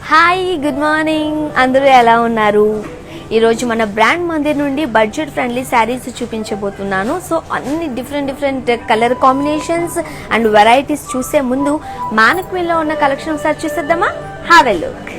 Hi, good morning. అందరూ ఎలా ఉన్నారు? ఈరోజు మన బ్రాండ్ మందిర్ నుండి బడ్జెట్ ఫ్రెండ్లీ శారీస్ చూపించబోతున్నాను. సో అన్ని different colour combinations and varieties చూసే ముందు మానక్వీన్లో ఉన్న కలెక్షన్ ఒకసారి చూసేద్దామా? Have a look.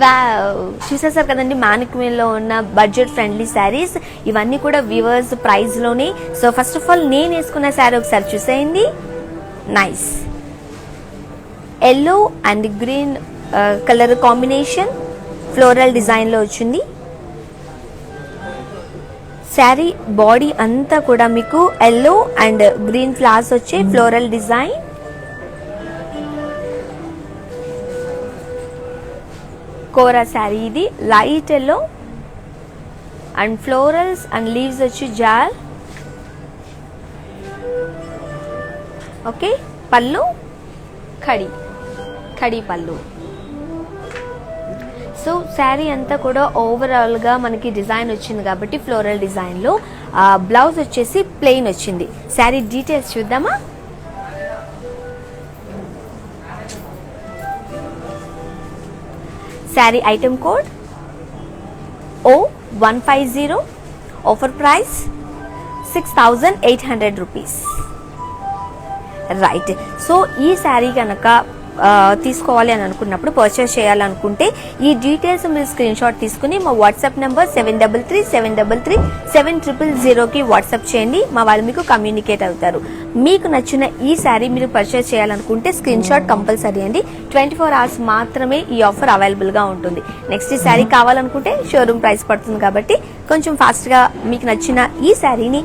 వావ్, చూసేసారు కదండి మానక్వీన్లో ఉన్న బడ్జెట్ ఫ్రెండ్లీ శారీస్. ఇవన్నీ కూడా వ్యూవర్స్ ప్రైస్లోనే. సో ఫస్ట్ ఆఫ్ ఆల్ నేను వేసుకున్న శారీ ఒకసారి చూసేయండి. Nice yellow and green colour combination floral డిజైన్లో వచ్చింది. శారీ బాడీ అంతా కూడా మీకు ఎల్లో అండ్ గ్రీన్ ఫ్లవర్స్ వచ్చే ఫ్లోరల్ డిజైన్. కోరా శారీ ఇది light yellow and florals and leaves వచ్చి జాల్. ఓకే, పళ్ళు ఖడీ పళ్ళు. సో శారీ అంతా కూడా ఓవరాల్ గా మనకి డిజైన్ వచ్చింది కాబట్టి ఫ్లోరల్ డిజైన్ లో బ్లౌజ్ వచ్చేసి ప్లెయిన్ వచ్చింది. శారీ డీటెయిల్స్ చూద్దామా? Sari item code O150, offer price 6,800 rupees. Right. So ఈ శారీ కనుక తీసుకోవాలి అని అనుకున్నప్పుడు, పర్చేస్ చేయాలనుకుంటే ఈ డీటెయిల్స్ మీరు స్క్రీన్ షాట్ తీసుకుని మా వాట్సాప్ నెంబర్ 7337337000కి వాట్సాప్ చేయండి. మా వాళ్ళు మీకు కమ్యూనికేట్ అవుతారు. మీకు నచ్చిన ఈ శారీ మీరు పర్చేస్ చేయాలనుకుంటే స్క్రీన్ షాట్ కంపల్సరీ అండి. 24 hours మాత్రమే ఈ ఆఫర్ అవైలబుల్ గా ఉంటుంది. నెక్స్ట్ ఈ శారీ కావాలనుకుంటే షోరూమ్ ప్రైస్ పడుతుంది కాబట్టి కొంచెం ఫాస్ట్ గా మీకు నచ్చిన ఈ శారీని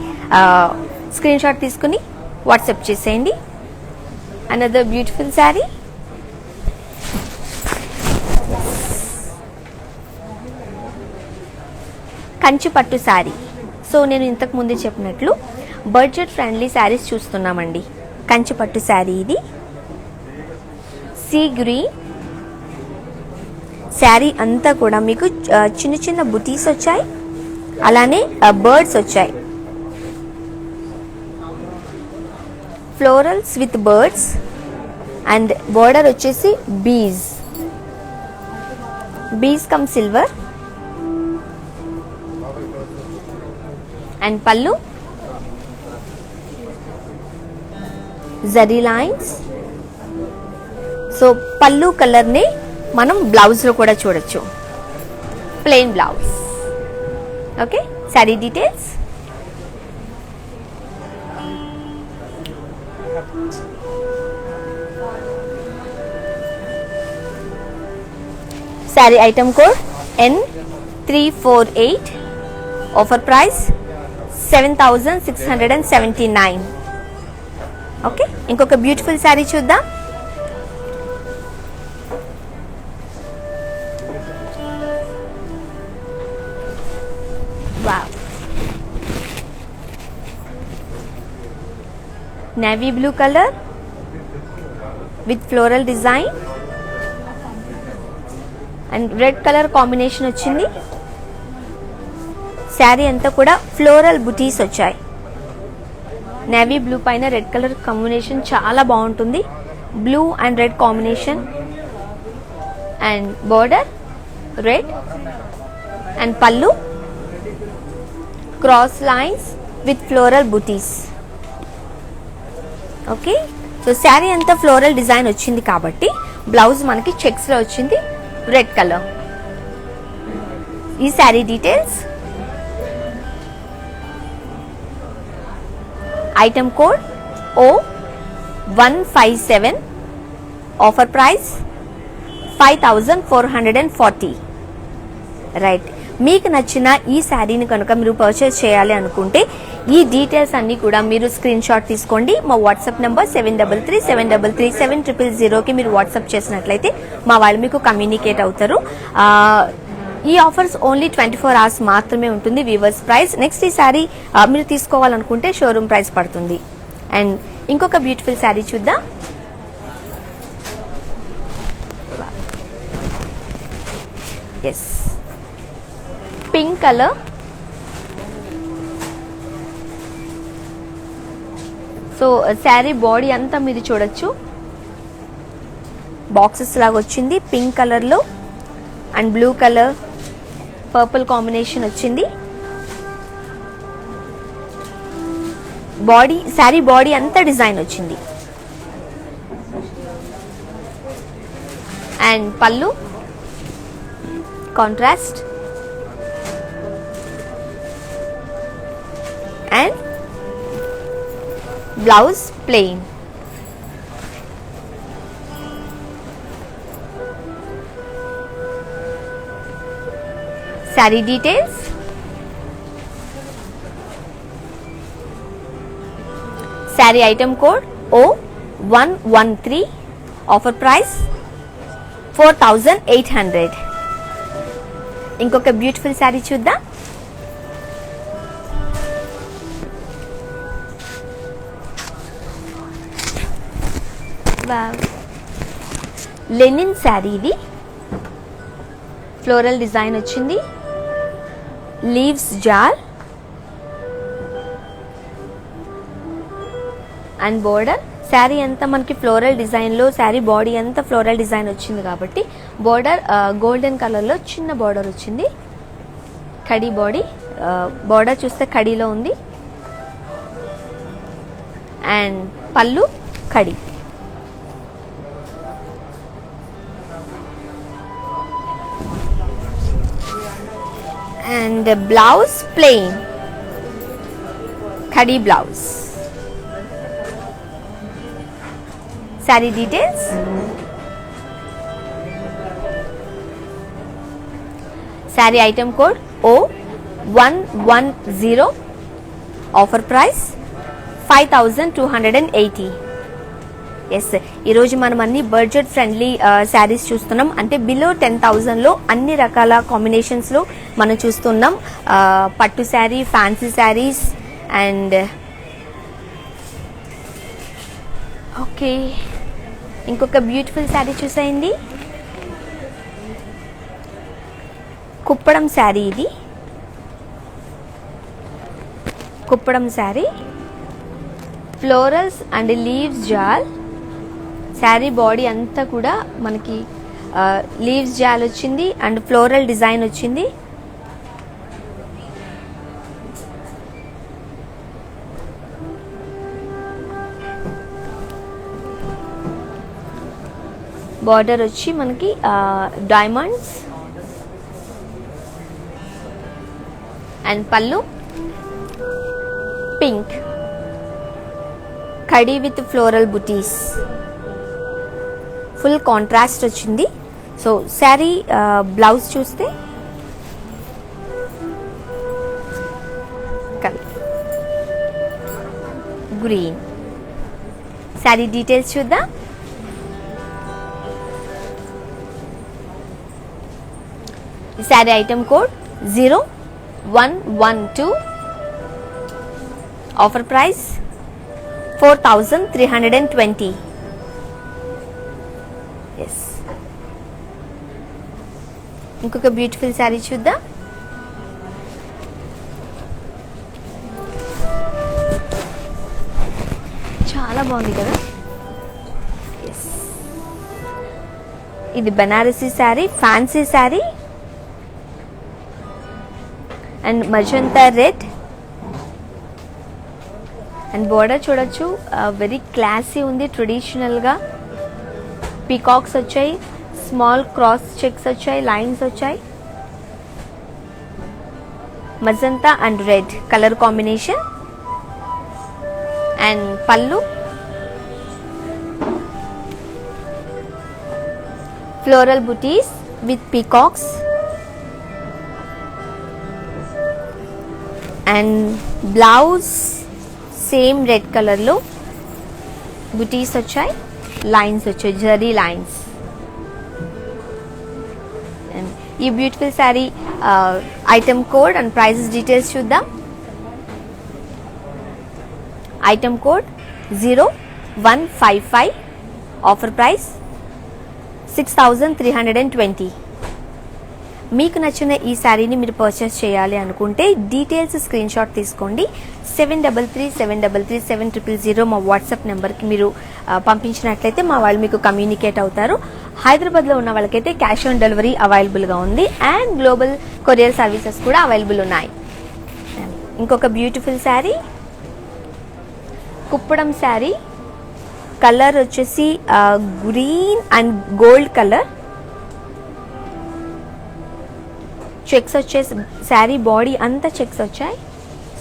స్క్రీన్ షాట్ తీసుకుని వాట్సాప్ చేసేయండి. Another beautiful sari. కంచి పట్టు శారీ. సో నేను ఇంతకు ముందు చెప్పినట్లు బడ్జెట్ ఫ్రెండ్లీ శారీస్ చూస్తున్నామండి. కంచి పట్టు శారీ ఇది సీ గ్రీన్. శారీ అంతా కూడా మీకు చిన్న చిన్న బుటీస్ వచ్చాయి, అలానే బర్డ్స్ వచ్చాయి. Florals with birds and border వచ్చేసి బీజ్ కమ్ సిల్వర్ అండ్ పళ్ళు జరీ లైన్స్. సో పళ్ళు కలర్ ని మనం బ్లౌజ్ లో కూడా చూడొచ్చు, plain blouse. Okay, saree details. Sari item code N348, offer price 7,679. Okay, ఇంకొక బ్యూటిఫుల్ శారీ చూద్దాం. Wow, navy blue colour with floral design and red colour combination వచ్చింది. శారీ అంతా కూడా ఫ్లోరల్ బుటీస్ వచ్చాయి. నేవీ బ్లూ పైన రెడ్ కలర్ కాంబినేషన్ చాలా బాగుంటుంది. Blue and red combination and border red and pallu cross lines with floral buttis. Okay, so sari అంతా floral design వచ్చింది కాబట్టి బ్లౌజ్ మనకి చెక్స్ లో వచ్చింది రెడ్ కలర్. ఈ sari details, item code O157, offer price 5440. Right, మీకు నచ్చిన ఈ శారీని కనుక మీరు పర్చేస్ చేయాలి అనుకుంటే ఈ డీటెయిల్స్ అన్ని కూడా మీరు స్క్రీన్ షాట్ తీసుకోండి. మా వాట్సాప్ నెంబర్ 7337337000కి మీరు వాట్సాప్ చేసినట్లయితే మా వాళ్ళు మీకు కమ్యూనికేట్ అవుతారు. ఈ ఆఫర్స్ ఓన్లీ 24 hours మాత్రమే ఉంటుంది వీవర్స్ ప్రైస్. నెక్స్ట్ ఈ శారీ మీరు తీసుకోవాలనుకుంటే షోరూమ్ ప్రైస్ పడుతుంది. అండ్ ఇంకొక బ్యూటిఫుల్ శారీ చూద్దాం. Yes, pink colour. So sari body అంతా మీరు చూడొచ్చు, బాక్సెస్ లాగా వచ్చింది. పింక్ కలర్ లో and blue colour purple combination వచ్చింది. బాడీ శారీ బాడీ అంతా డిజైన్ వచ్చింది. And pallu contrast and blouse plain. Sari details, sari item code O113, offer price 4800. ఇంకొక బ్యూటిఫుల్ శారీ చూద్దాం. లెనిన్ శారీ, ఇది ఫ్లోరల్ డిజైన్ వచ్చింది. లీవ్స్ జార్ అండ్ బోర్డర్. శారీ అంతా మనకి ఫ్లోరల్ డిజైన్ లో, శారీ బాడీ అంతా ఫ్లోరల్ డిజైన్ వచ్చింది కాబట్టి బోర్డర్ గోల్డెన్ కలర్ లో చిన్న బోర్డర్ వచ్చింది. కడీ బాడీ, బోర్డర్ చూస్తే కడీలో ఉంది. అండ్ పళ్ళు khadi. and blouse plain khadi blouse. Saree details, saree item code O110, offer price 5280. Yes, ఈరోజు మనం అన్ని బడ్జెట్ ఫ్రెండ్లీ శారీస్ చూస్తున్నాం. అంటే బిలో 10,000 లో అన్ని రకాల కాంబినేషన్స్ లో మనం చూస్తున్నాం. Pattu sari, fancy saris and okay, ఇంకొక బ్యూటిఫుల్ శారీ చూసేయండి. కుప్పడం శారీ, ఇది Kuppadam sari, florals and leaves jaal. Sari body అంతా కూడా మనకి లీవ్స్ జాల్ వచ్చింది అండ్ ఫ్లోరల్ డిజైన్ వచ్చింది. బార్డర్ వచ్చి మనకి డైమండ్స్ అండ్ పళ్ళు పింక్ కడీ with floral booties. Full contrast వచ్చింది. సో శారీ బ్లౌజ్ చూస్తే గ్రీన్. శారీ డీటెయిల్స్ చూద్దాం. Sari item code 0112, offer price 4320. Yes, ఇంకొక బ్యూటిఫుల్ శారీ చూద్దాం. చాలా బాగుంది కదా. ఇది Banarasi sari, fancy sari and magenta red and border చూడొచ్చు, వెరీ క్లాసీ ఉంది. ట్రెడిషనల్గా పీకాక్స్ వచ్చాయి, స్మాల్ క్రాస్ చెక్స్ వచ్చాయి, లైన్స్ వచ్చాయి. Magenta and red colour combination. And పళ్ళు floral booties with peacocks and blouse same red color lo booties వచ్చాయి, lines వచ్చాయి, zari lines. and ఈ beautiful sari item code and prices details చూద్దాం. Item code 0155, offer price 6320. మీకు నచ్చిన ఈ శారీని మీరు పర్చేస్ చేయాలి అనుకుంటే డీటెయిల్స్ స్క్రీన్ షాట్ తీసుకోండి. 7337337000 మా వాట్సాప్ నెంబర్కి మీరు పంపించినట్లయితే మా వాళ్ళు మీకు కమ్యూనికేట్ అవుతారు. హైదరాబాద్లో ఉన్న వాళ్ళకైతే క్యాష్ ఆన్ డెలివరీ అవైలబుల్గా ఉంది అండ్ గ్లోబల్ కొరియర్ సర్వీసెస్ కూడా అవైలబుల్ ఉన్నాయి. ఇంకొక బ్యూటిఫుల్ శారీ కుప్పడం శారీ, కలర్ వచ్చేసి green and gold colour. Checks వచ్చేసి శారీ బాడీ అంతా చెక్స్ వచ్చాయి,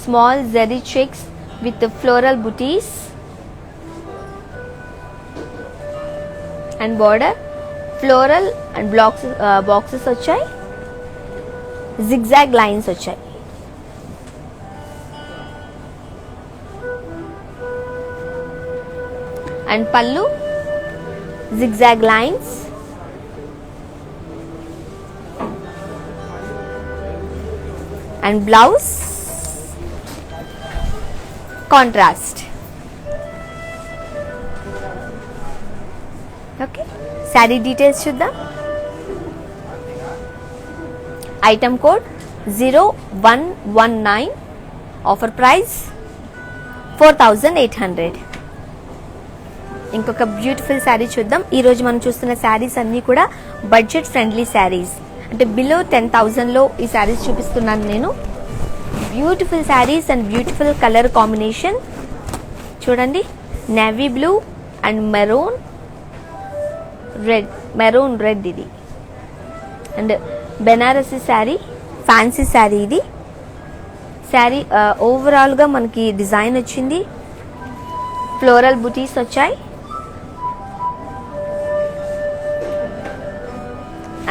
small zari checks with floral buttis and border floral and boxes వచ్చాయి, జిగ్జాగ్ లైన్స్ వచ్చాయి. And pallu zigzag lines and blouse contrast. okay, saree details చూద్దాం. item code 0119, offer price 4800. ఇంకొక beautiful sari చూద్దాం. ఈరోజు మనం చూస్తున్న శారీస్ అన్నీ కూడా బడ్జెట్ ఫ్రెండ్లీ శారీస్, అంటే బిలో 10,000లో ఈ శారీస్ చూపిస్తున్నాను నేను. Beautiful saris and beautiful colour combination చూడండి, navy blue and maroon red ఇది. అండ్ బెనారసీ శారీ, ఫ్యాన్సీ శారీ ఇది. శారీ ఓవరాల్గా మనకి డిజైన్ వచ్చింది, ఫ్లోరల్ బుటీస్ వచ్చాయి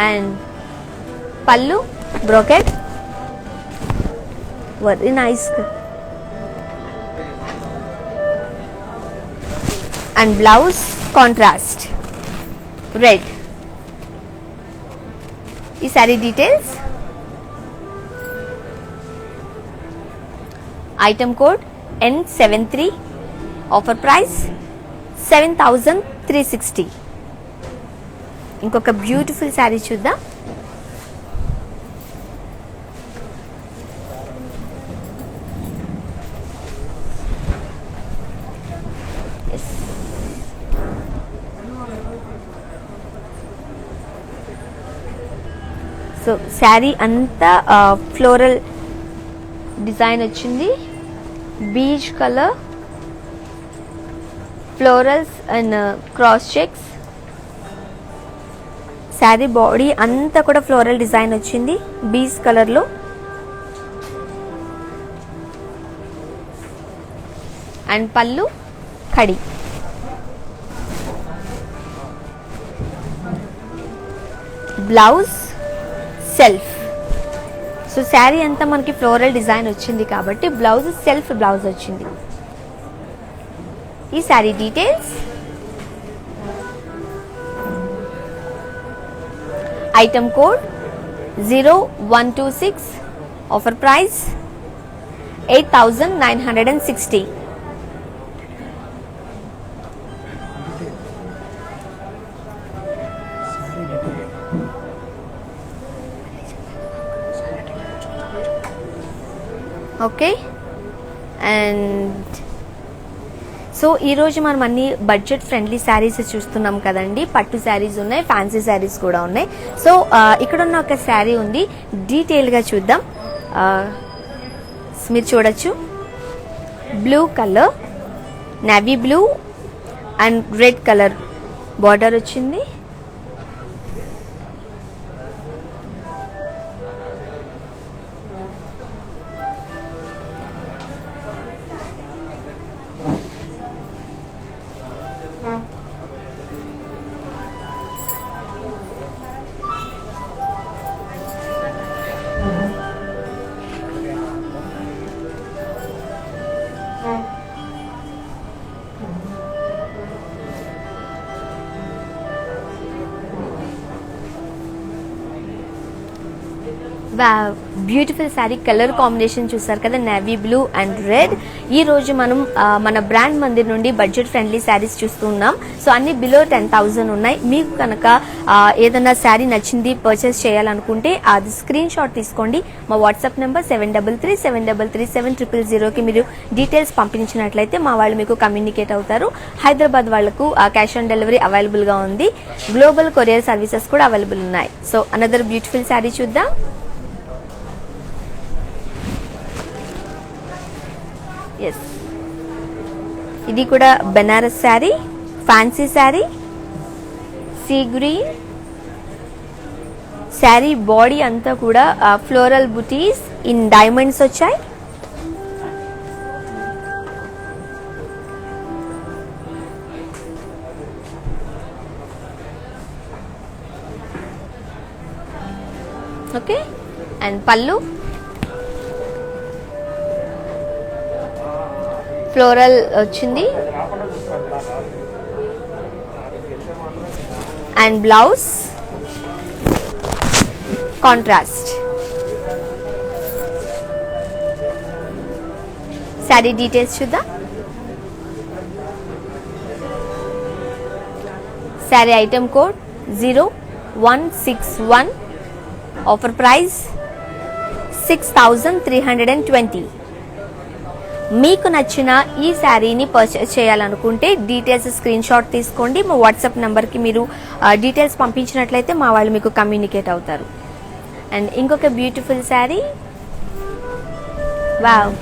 and pallu brocade, very nice. And blouse contrast red. ఈ sari details item code N73, offer price 7360. ఇంకొక బ్యూటిఫుల్ శారీ చూద్దాం. సో శారీ అంతా ఫ్లోరల్ డిజైన్ వచ్చింది, peach colour, florals and cross checks. Sari body అంతా కూడా ఫ్లోరల్ డిజైన్ వచ్చింది బీచ్ కలర్లో. అండ్ పళ్ళు కడి. Blouse self. సో శారీ అంతా మనకి ఫ్లోరల్ డిజైన్ వచ్చింది కాబట్టి బ్లౌజ్ సెల్ఫ్ బ్లౌజ్ వచ్చింది. ఈ sari details item code 0126, offer price 8960. Okay, and so ఈరోజు మనం అన్ని బడ్జెట్ ఫ్రెండ్లీ శారీస్ చూస్తున్నాం కదండి. పట్టు శారీస్ ఉన్నాయి, ఫ్యాన్సీ శారీస్ కూడా ఉన్నాయి. సో ఇక్కడ ఉన్న ఒక శారీ ఉంది, డీటెయిల్గా చూద్దాం. మీరు చూడొచ్చు, blue colour, navy blue and red colour border వచ్చింది. బ్యూటిఫుల్ శారీ, కలర్ కాంబినేషన్ చూసారు కదా, నేవీ బ్లూ అండ్ రెడ్. ఈ రోజు మనం మన బ్రాండ్ మందిర్ నుండి బడ్జెట్ ఫ్రెండ్లీ శారీస్ చూస్తున్నాం. సో అన్ని బిలో 10,000 ఉన్నాయి. మీకు కనుక ఏదైనా శారీ నచ్చింది పర్చేస్ చేయాలనుకుంటే అది స్క్రీన్ షాట్ తీసుకోండి. మా వాట్సాప్ నెంబర్ 7337337000కి మీరు డీటెయిల్స్ పంపించినట్లయితే మా వాళ్ళు మీకు కమ్యూనికేట్ అవుతారు. హైదరాబాద్ వాళ్లకు క్యాష్ ఆన్ డెలివరీ అవైలబుల్గా ఉంది. గ్లోబల్ కొరియర్ సర్వీసెస్ కూడా అవైలబుల్ ఉన్నాయి. సో అనదర్ బ్యూటిఫుల్ శారీ చూద్దాం. ఎస్, ఇది కూడా Banaras sari, fancy sari, sea green sari. Body అంతా కూడా ఫ్లోరల్ బుటీస్ ఇన్ డైమండ్స్ వచ్చాయి. ఓకే, అండ్ పళ్ళు ఫ్లోరల్ వచ్చింది and blouse contrast. Sari details చూద్దాం. Sari item code 0161, offer price 6320. మీకు నచ్చిన ఈ శారీని పర్చేస్ చేయాలనుకుంటే డీటెయిల్స్ స్క్రీన్ షాట్ తీసుకోండి. మా వాట్సాప్ నెంబర్కి మీరు డీటెయిల్స్ పంపించినట్లయితే మా వాళ్ళు మీకు కమ్యూనికేట్ అవుతారు. అండ్ ఇంకొక beautiful sari, wow,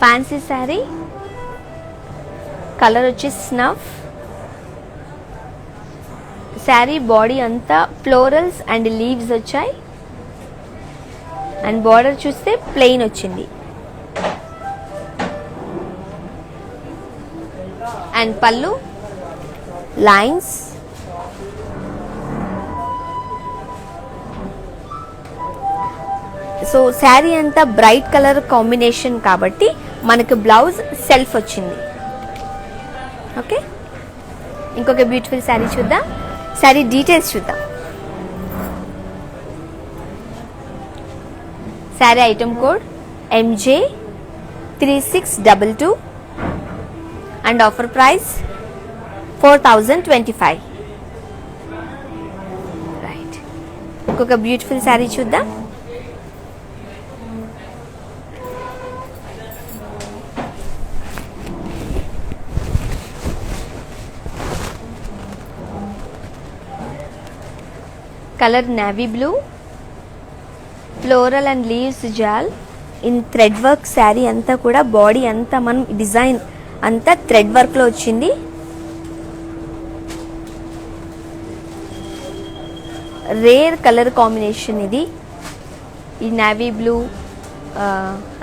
fancy sari, colour వచ్చి స్నఫ్. శారీ బాడీ అంతా ఫ్లోరల్స్ అండ్ లీవ్స్ వచ్చాయి అండ్ బార్డర్ చూస్తే ప్లెయిన్ వచ్చింది. And pallu lines. So sari అంతా బ్రైట్ కలర్ కాంబినేషన్ కాబట్టి మనకు బ్లౌజ్ సెల్ఫ్ వచ్చింది. ఓకే, ఇంకొక బ్యూటిఫుల్ శారీ చూద్దాం. శారీ డీటెయిల్స్ చూద్దాం. Sari item code MJ3622 and offer price 4025. Right, ఇంకొక బ్యూటిఫుల్ శారీ చూద్దాం. Colour navy blue, floral and leaves jaal in thread work. Sari అంతా కూడా బాడీ అంతా మనం డిజైన్ అంతా థ్రెడ్ వర్క్ లో వచ్చింది. రేర్ కలర్ కాంబినేషన్ ఇది, ఈ navy blue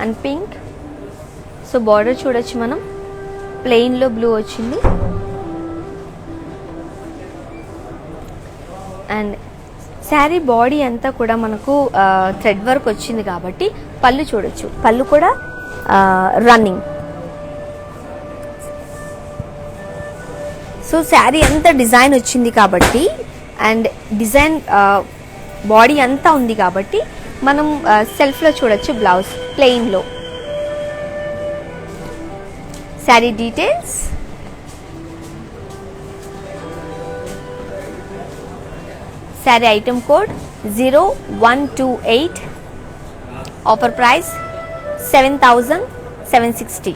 and pink. So border చూడొచ్చు మనం, ప్లెయిన్ లో బ్లూ వచ్చింది. అండ్ శారీ బాడీ అంతా కూడా మనకు థ్రెడ్ వర్క్ వచ్చింది కాబట్టి పళ్ళు చూడొచ్చు, పళ్ళు కూడా రన్నింగ్. సో శారీ అంతా డిజైన్ వచ్చింది కాబట్టి అండ్ డిజైన్ బాడీ అంతా ఉంది కాబట్టి మనం సెల్ఫ్లో చూడొచ్చు బ్లౌజ్ ప్లెయిన్లో. Sari details. Sari item code 0128, offer price 7000 760.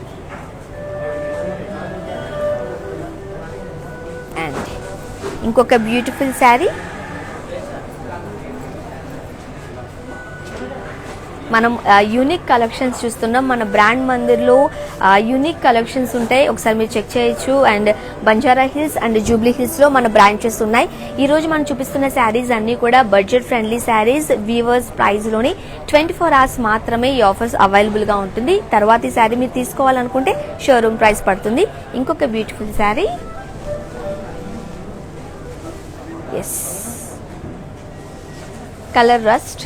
And ఇంకొక బ్యూటిఫుల్ శారీ. మనం యూనిక్ కలెక్షన్స్ చూస్తున్నాం. మన బ్రాండ్ మందిర్లో యూనిక్ కలెక్షన్స్ ఉంటాయి, ఒకసారి మీరు చెక్ చేయొచ్చు. And Banjara hills and Jubilee హిల్స్లో మన బ్రాంచెస్ ఉన్నాయి. ఈరోజు మనం చూపిస్తున్న శారీస్ అన్నీ కూడా బడ్జెట్ ఫ్రెండ్లీ శారీస్. వీవర్స్ ప్రైస్లోని 24 hours మాత్రమే ఈ ఆఫర్స్ అవైలబుల్గా ఉంటుంది. తర్వాత ఈ శారీ మీరు తీసుకోవాలనుకుంటే షోరూమ్ ప్రైస్ పడుతుంది. ఇంకొక beautiful sari. Yes, colour rust,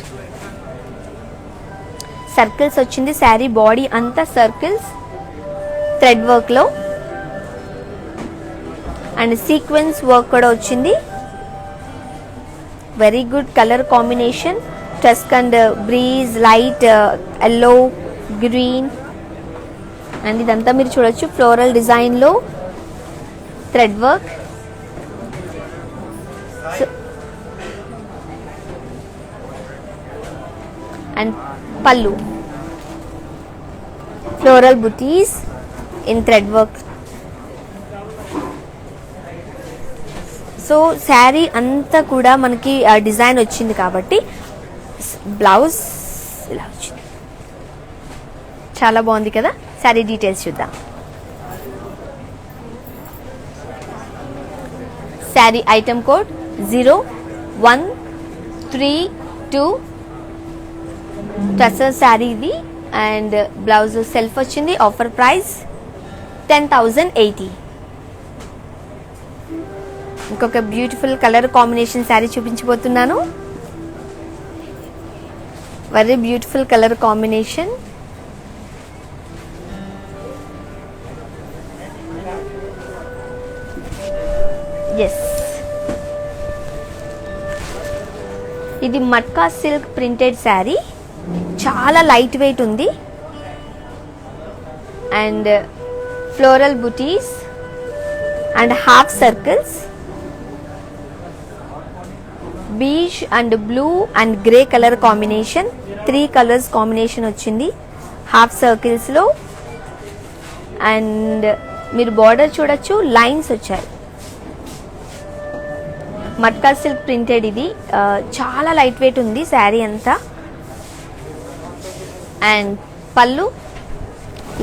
circles వచ్చింది. శారీ బాడీ అంతా సర్కిల్స్ థ్రెడ్ వర్క్ లో అండ్ సీక్వెన్స్ వర్క్ కూడా వచ్చింది. Very good colour combination. Tusk and breeze, light yellow, green and ఇదంతా మీరు చూడొచ్చు. ఫ్లోరల్ డిజైన్ లో thread work. And pallu, floral buttis in thread work. So sari అంతా కూడా మనకి డిజైన్ వచ్చింది కాబట్టి బ్లౌజ్ ఇలా వచ్చింది. చాలా బాగుంది కదా. శారీ డీటెయిల్స్ చూద్దాం. Sari item code 0132. టసర్ శారీ ఇది. అండ్ బ్లౌజ్ సెల్ఫ్ వచ్చింది. Offer price 10,080. ఇంకొక బ్యూటిఫుల్ కలర్ కాంబినేషన్ శారీ చూపించబోతున్నాను. Very beautiful colour combination. Yes, ఇది మట్కా సిల్క్ ప్రింటెడ్ శారీ. చాలా లైట్ వెయిట్ ఉంది. And floral buttis and half circles, beige and blue and grey colour combination. 3 colours combination వచ్చింది half circles లో. And మీరు border చూడొచ్చు, lines వచ్చాయి. Matka silk printed ఇది. చాలా లైట్ వెయిట్ ఉంది శారీ అంతా. And pallu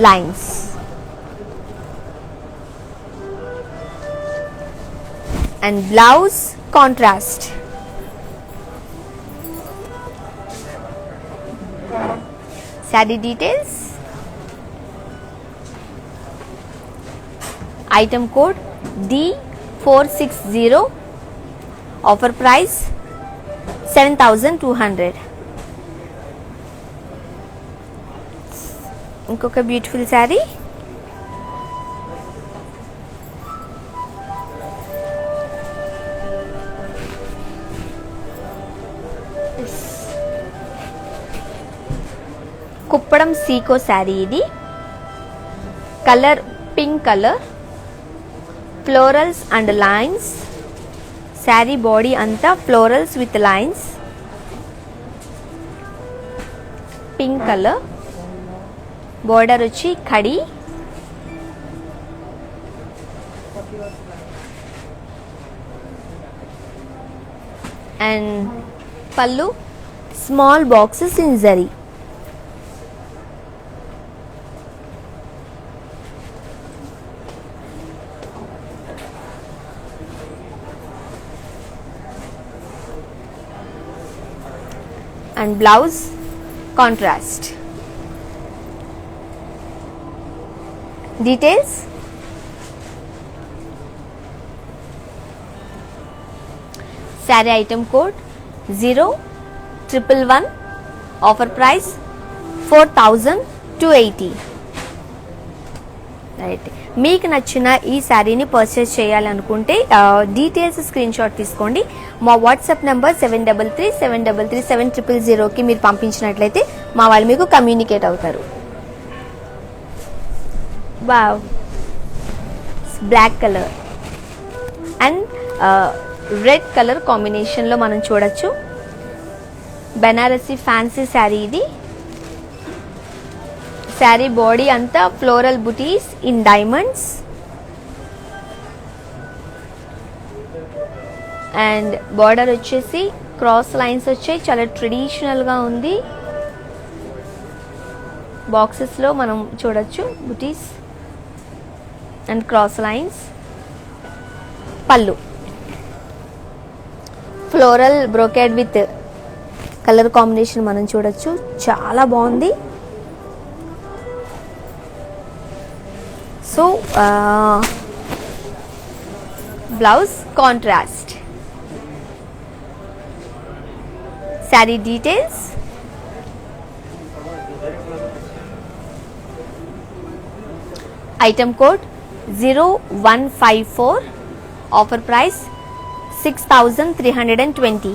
lines. And blouse contrast. Sari details. Item code D460. Offer price 7,200. ఇంకొక బ్యూటిఫుల్ శారీ. కుప్పడం సీకో శారీ ఇది. Colour pink colour, florals and lines. Saree body అంతా florals with lines. Pink colour, border వచ్చి khadi. And pallu small boxes in zari. And blouse contrast. Details. Saree item code 0111. Offer price 4,280. Right, మీకు నచ్చిన ఈ శారీని purchase చేయాలనుకుంటే details screen shot తీసుకోండి. మా WhatsApp number 7337337000కి మీరు పంపించినట్లయితే మా వాళ్ళు మీకు కమ్యూనికేట్ అవుతారు. Wow, black colour and red colour కాంబినేషన్లో మనం చూడొచ్చు. బెనారసీ ఫ్యాన్సీ శారీ ఇది. శారీ బాడీ అంతా floral buttis in diamonds and border వచ్చేసి క్రాస్ లైన్స్ వచ్చాయి, చాలా ట్రెడిషనల్ గా ఉంది. బాక్సెస్ లో మనం చూడొచ్చు బుటీస్ అండ్ క్రాస్ లైన్స్. పళ్ళు floral brocade with colour combination మనం చూడొచ్చు, చాలా బాగుంది. So blouse contrast. Sari details. Item code 0154. Offer price 6320.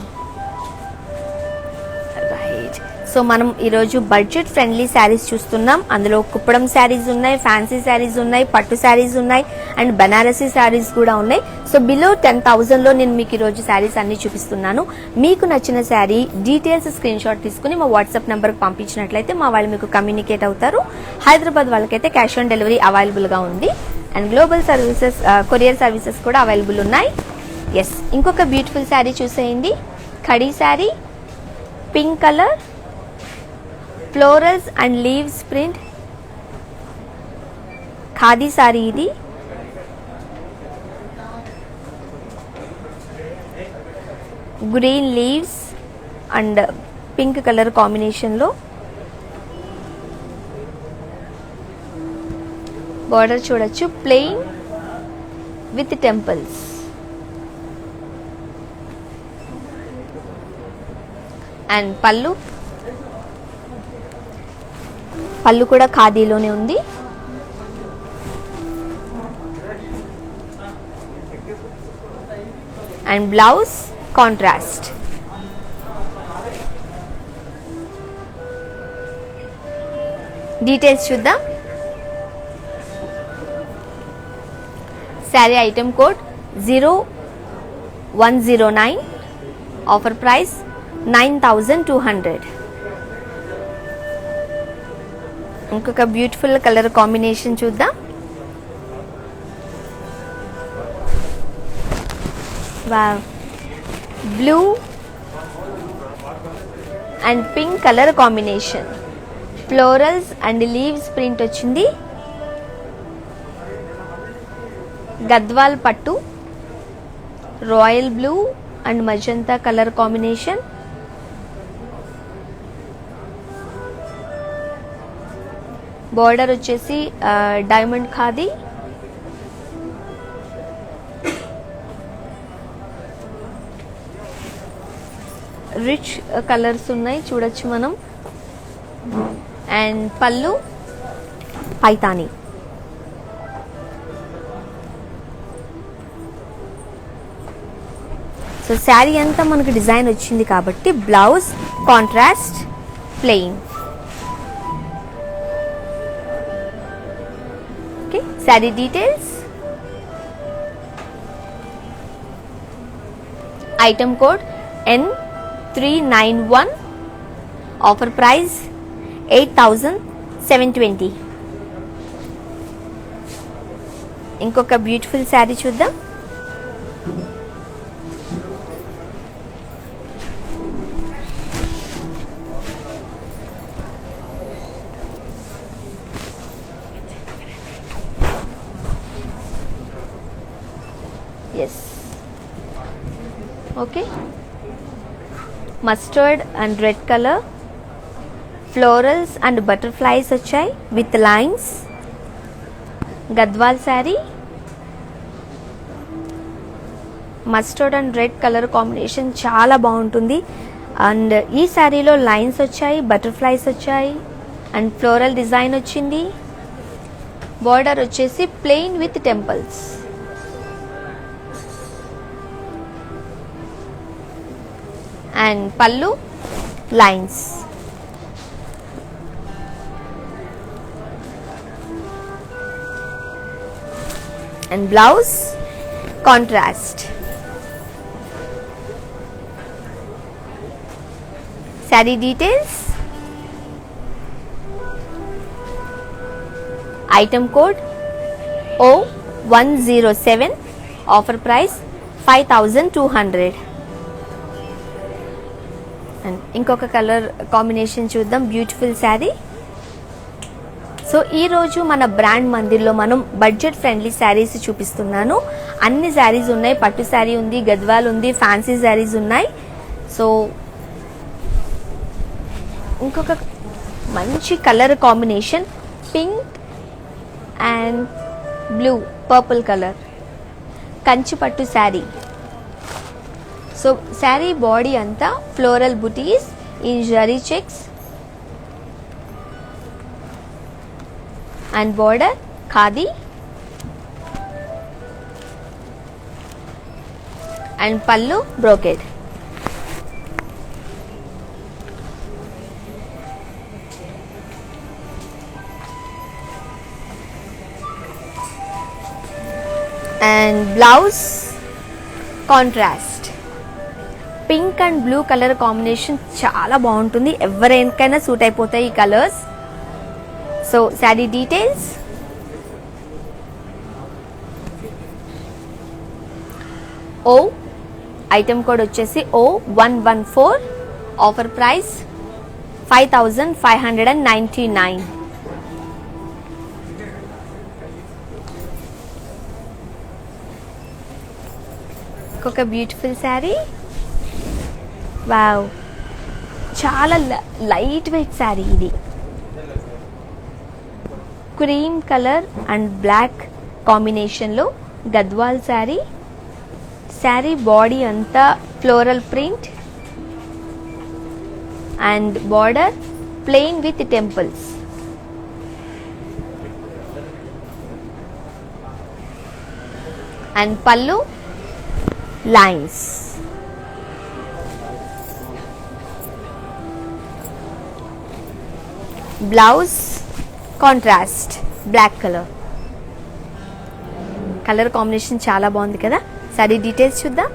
Right. So మనం ఈరోజు బడ్జెట్ ఫ్రెండ్లీ శారీస్ చూస్తున్నాం. అందులో కుప్పడం శారీస్ ఉన్నాయి, ఫ్యాన్సీ శారీస్ ఉన్నాయి, పట్టు శారీస్ ఉన్నాయి అండ్ బనారసీ శారీస్ కూడా ఉన్నాయి. సో బిలో 10,000లో నేను మీకు ఈరోజు శారీస్ అన్ని చూపిస్తున్నాను. మీకు నచ్చిన శారీ డీటెయిల్స్ స్క్రీన్ షాట్ తీసుకుని మా వాట్సాప్ నెంబర్కి పంపించినట్లయితే మా వాళ్ళు మీకు కమ్యూనికేట్ అవుతారు. హైదరాబాద్ వాళ్ళకైతే క్యాష్ ఆన్ డెలివరీ అవైలబుల్గా ఉంది and global services courier services కూడా అవైలబుల్ ఉన్నాయి. ఎస్, ఇంకొక బ్యూటిఫుల్ శారీ చూసేయండి. Khadi saree, pink colour, florals and leaves print. Khadi saree ఇది. Green leaves and pink colour కాంబినేషన్లో. బార్డర్ చూడొచ్చు, plain with temples. And pallu కూడా ఖాదీలోనే ఉంది. And blouse contrast. డీటెయిల్స్ చూద్దాం. Sari item code 0109. Offer price 9200. ఇంకొక బ్యూటిఫుల్ కలర్ కాంబినేషన్ చూద్దాం. Wow, blue and pink colour combination. Florals and leaves print వచ్చింది. గద్వాల్ పట్టు, royal blue and magenta colour combination. Border వచ్చేసి diamond khadi. Rich colours ఉన్నాయి చూడొచ్చు మనం. And pallu Paithani. So sari అంతా మనకు డిజైన్ వచ్చింది కాబట్టి blouse contrast plain. Okay, saree details. Item code N391. Offer price 8720. ఇంకొక బ్యూటిఫుల్ శారీ చూద్దాం. Yes, okay. Mustard and red colour, florals and butterflies వచ్చాయి with lines. Gadwal saree, mustard and red colour combination చాలా బాగుంటుంది. అండ్ ఈ శారీలో లైన్స్ వచ్చాయి, బటర్ఫ్లైస్ వచ్చాయి అండ్ ఫ్లోరల్ డిజైన్ వచ్చింది. బార్డర్ వచ్చేసి plain with temples. And pallu lines. And blouse contrast. Sari details. Item code O107, offer price 5200. And ఇంకొక కలర్ కాంబినేషన్ చూద్దాం, బ్యూటిఫుల్ శారీ. సో ఈరోజు మన బ్రాండ్ మందిర్లో మనం బడ్జెట్ ఫ్రెండ్లీ శారీస్ చూపిస్తున్నాను. అన్ని శారీస్ ఉన్నాయి, పట్టు శారీ ఉంది, గద్వాల్ ఉంది, ఫ్యాన్సీ శారీస్ ఉన్నాయి. సో ఇంకొక మంచి colour combination, pink and blue purple colour, Kanchi పట్టు శారీ. సో శారీ బాడీ అంతా floral buttis in zari checks and border khadi and pallu brocade. And blouse contrast, pink and blue color combination చాలా బాగుంటుంది, ఎవరికైనా సూట్ అయిపోతాయి ఈ colours. So saree details, item code వచ్చేసి O114, offer price 5599. ఇంకొక beautiful sari, wow, చాలా light weight saree ఇది. Cream colour and black కాంబినేషన్లో గద్వాల్ శారీ. శారీ బాడీ అంతా floral print and border plain with temples. And pallu lines. Blouse contrast black colour combination చాలా బాగుంది కదా. Saree details చూద్దాం.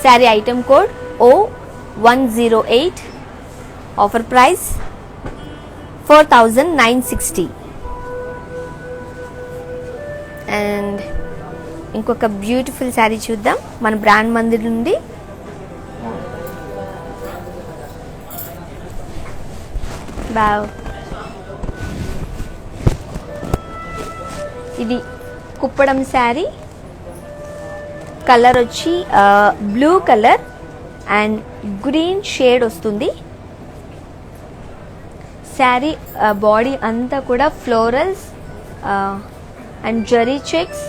Sari item code O108, offer price 4960. And ఇంకొక బ్యూటిఫుల్ శారీ చూద్దాం మన బ్రాండ్ మందిర్ నుండి. ఇది కుప్పడం శారీ, కలర్ వచ్చి blue colour and green shade వస్తుంది. శారీ బాడీ అంతా కూడా florals and zari checks,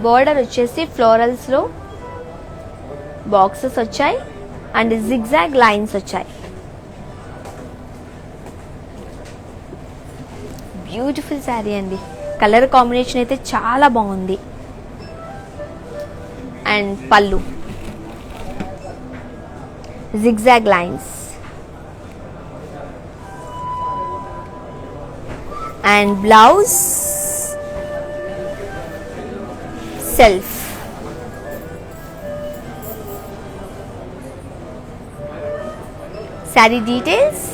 border వచ్చేసి ఫ్లోరల్స్లో బాక్సెస్ వచ్చాయి అండ్ జిగ్జాగ్ లైన్స్ వచ్చాయి. బ్యూటిఫుల్ శారీ అండి, కలర్ కాంబినేషన్ అయితే చాలా బాగుంది. అండ్ పల్లు zigzag lines and blouse self. Sari details,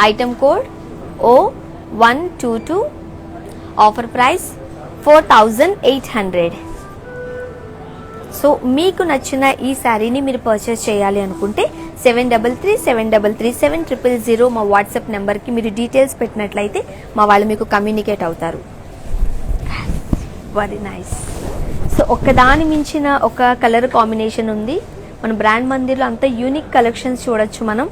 item code O122, offer price 4800. So మీకు నచ్చిన ఈ శారీని మీరు పర్చేస్ చేయాలి అనుకుంటే 7337337000 మా వాట్సాప్ నెంబర్కి మీరు డీటెయిల్స్ పెట్టినట్లయితే మా వాళ్ళు మీకు కమ్యూనికేట్ అవుతారు. Very nice. సో ఒక్కదాని మించిన ఒక కలర్ కాంబినేషన్ ఉంది మన బ్రాండ్ మందిర్లో, అంత యూనిక్ కలెక్షన్స్ చూడొచ్చు మనం.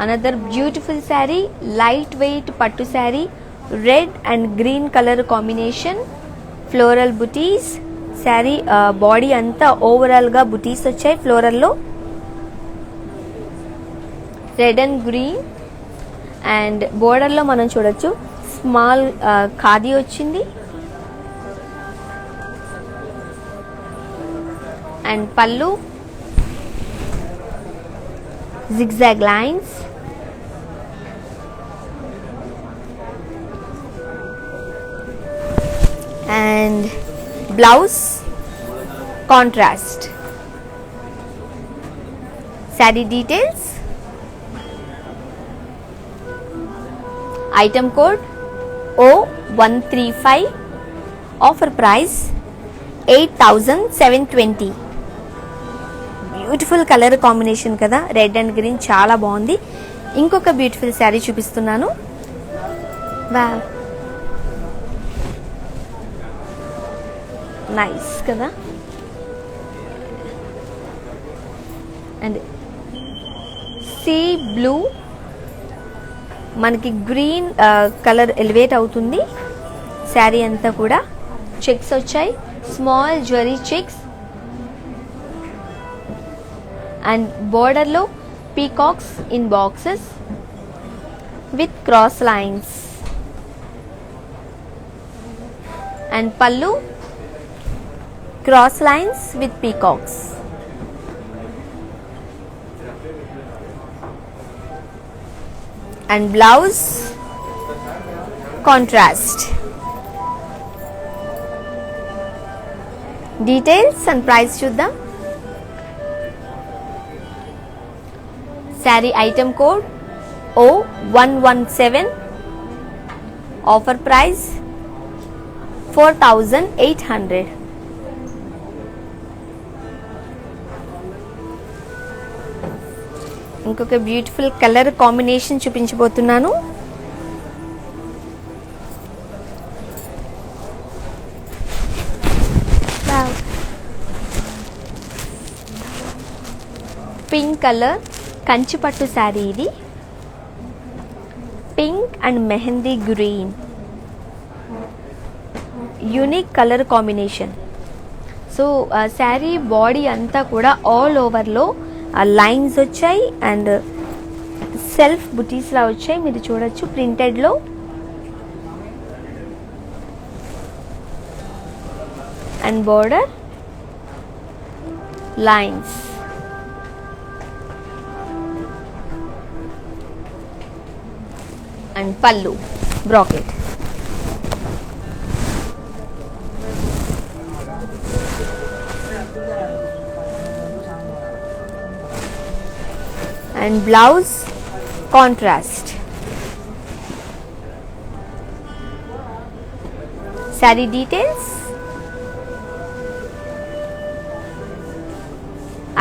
Another beautiful saree, light weight pattu saree, red and green colour combination, floral butis. Saree body అంతా ఓవరాల్గా బుటీస్ వచ్చాయి ఫ్లోరల్లో, రెడ్ అండ్ గ్రీన్. అండ్ బోర్డర్లో మనం చూడొచ్చు స్మాల్ ఖాదీ వచ్చింది. అండ్ పల్లు zigzag lines and blouse contrast. Saree details, item code O135, offer price 8,720. Beautiful colour combination కదా, రెడ్ అండ్ గ్రీన్ చాలా బాగుంది. ఇంకొక బ్యూటిఫుల్ శారీ చూపిస్తున్నాను. వావ్, నైస్ కదా. అండ్ సీ బ్లూ, మనకి గ్రీన్ కలర్ ఎలివేట్ అవుతుంది. శారీ అంతా కూడా చెక్స్ వచ్చాయి, స్మాల్ జ్యువెలరీ చెక్స్. అండ్ బోర్డర్లో peacocks in boxes with cross lines. And pallu cross lines with peacocks. And blouse contrast. Details and price చూద్దాం. Sari item code O117, offer price 4,800. ఇంకొక beautiful colour combination చూపించబోతున్నాను. Pink colour కంచిపట్టు శారీ ఇది. Pink and mehndi green, unique colour combination. So sari body అంతా కూడా all ఓవర్లో lines వచ్చాయి and self బుటీస్ లా వచ్చాయి. మీరు చూడొచ్చు ప్రింటెడ్లో. And border lines. And pallu bracket. and blouse contrast. Saree details,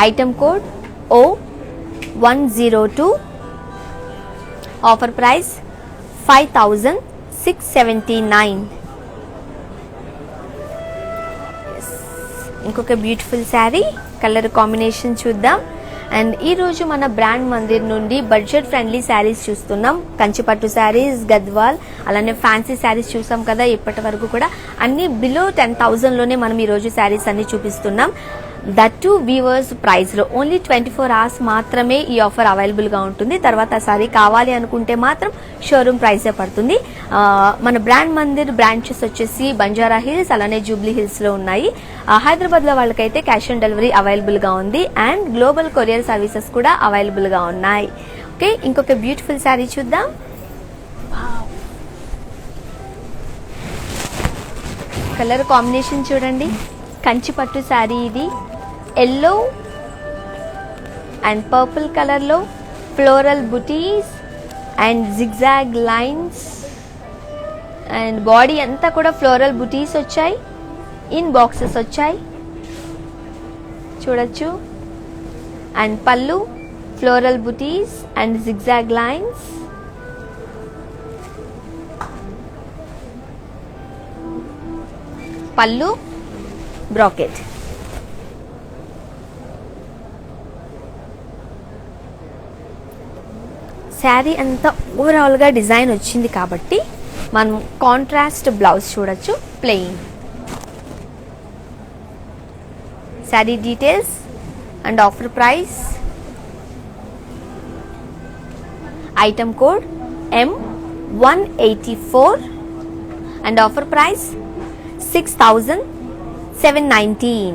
item code O102, offer price 5,679. ఇంకొక బ్యూటిఫుల్ శారీ కలర్ కాంబినేషన్ చూద్దాం. అండ్ ఈ రోజు మన బ్రాండ్ మందిర్ నుండి బడ్జెట్ ఫ్రెండ్లీ శారీస్ చూస్తున్నాం. కంచిపట్టు శారీస్, గద్వాల్, అలానే ఫ్యాన్సీ శారీస్ చూసాం కదా. ఇప్పటి వరకు కూడా అన్ని బిలో 10,000 లోనే మనం ఈ రోజు శారీస్ అన్ని చూపిస్తున్నాం. దట్ టు వీవర్స్ ప్రైస్ లో ఓన్లీ 24 hours మాత్రమే ఈ ఆఫర్ అవైలబుల్ గా ఉంటుంది. తర్వాత సారీ కావాలి అనుకుంటే మాత్రం షోరూమ్ ప్రైసే పడుతుంది. మన బ్రాండ్ మందిర్ బ్రాంచెస్ వచ్చేసి బంజారా హిల్స్ అలానే జూబ్లీ హిల్స్ లో ఉన్నాయి. హైదరాబాద్ లో వాళ్ళకైతే క్యాష్ ఆన్ డెలివరీ అవైలబుల్ గా ఉంది అండ్ గ్లోబల్ కొరియర్ సర్వీసెస్ కూడా అవైలబుల్ గా ఉన్నాయి. ఓకే, ఇంకొక బ్యూటిఫుల్ శారీ చూద్దాం. కలర్ కాంబినేషన్ చూడండి. కంచిపట్టు శారీ ఇది. ఎల్లో అండ్ పర్పుల్ కలర్ లో floral buttis and zigzag lines and body అంతా కూడా ఫ్లోరల్ బుటీస్ వచ్చాయి. ఇన్ బాక్సెస్ వచ్చాయి చూడొచ్చు. And pallu floral buttis and zigzag lines. పల్లు బ్రాకెట్. శారీ అంతా ఓవరాల్ గా డిజైన్ వచ్చింది కాబట్టి మనం కాంట్రాస్ట్ బ్లౌజ్ చూడొచ్చు. Plain sari details and offer price. Item code M184 and offer price 6,719.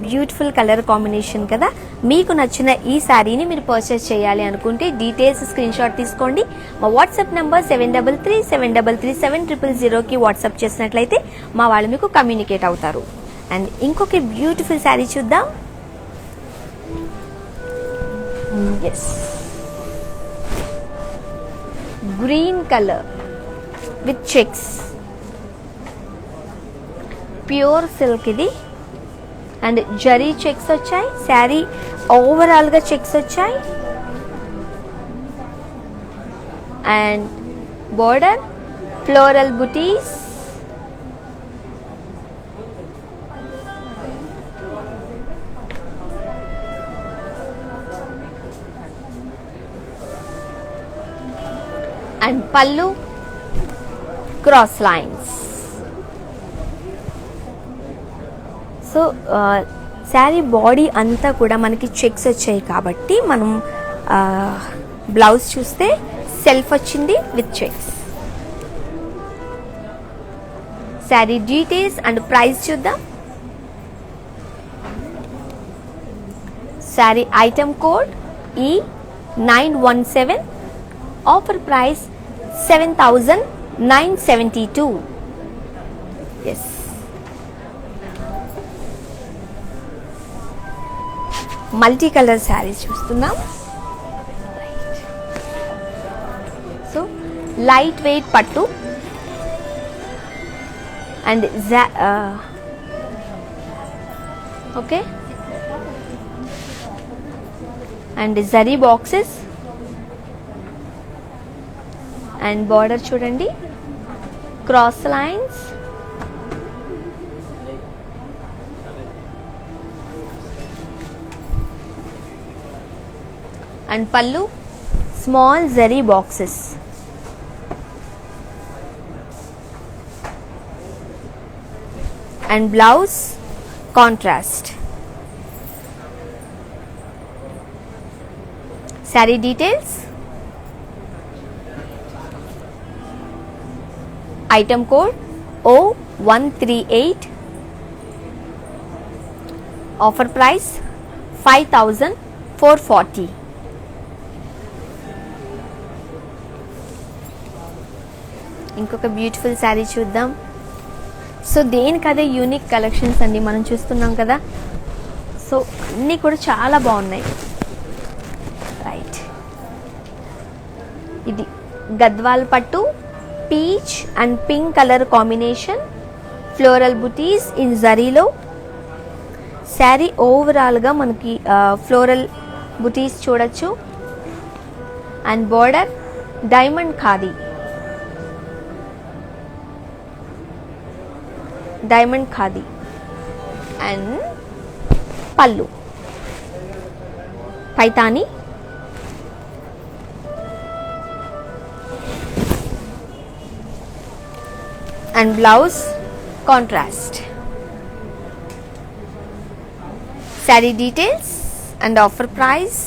Beautiful colour combination కదా. మీకు నచ్చిన ఈ శారీని మీరు పర్చేస్ చేయాలి అనుకుంటే డీటెయిల్స్ స్క్రీన్ షాట్ తీసుకోండి. మా వాట్సాప్ నెంబర్ 7337337000కి వాట్సాప్ చేసినట్లయితే మా వాళ్ళు మీకు కమ్యూనికేట్ అవుతారు. అండ్ ఇంకొక బ్యూటిఫుల్ శారీ చూద్దాం. Yes green colour with checks, pure silk ఇది. అండ్ జరీ చెక్స్ వచ్చాయి. శారీ ఓవరాల్గా చెక్స్ వచ్చాయి. And border floral buttis. And pallu cross lines. So sari body అంతా కూడా మనకి చెక్స్ వచ్చాయి కాబట్టి మనం బ్లౌజ్ చూస్తే సెల్ఫ్ వచ్చింది with checks. Saree details and price చూద్దాం. Sari item code E917. Offer price 7,972. Yes multi colour sarees చూస్తున్నాం. So light weight pattu and okay and zari boxes and border చూడండి, cross lines. And pallu small zari boxes. And blouse contrast. Sari details. Item code O138. Offer price 5,440. ఇంకొక beautiful sari చూద్దాం. So దేనికదే unique collections అండి మనం చూస్తున్నాం కదా. So అన్నీ కూడా చాలా బాగున్నాయి. రైట్, ఇది Gadwal pattu, peach and pink colour combination, floral buttis in జరీలో. శారీ ఓవరాల్గా మనకి ఫ్లోరల్ బుటీస్ చూడొచ్చు. And border diamond khadi, diamond khadi. And pallu Paithani. And blouse contrast. Sari details and offer price.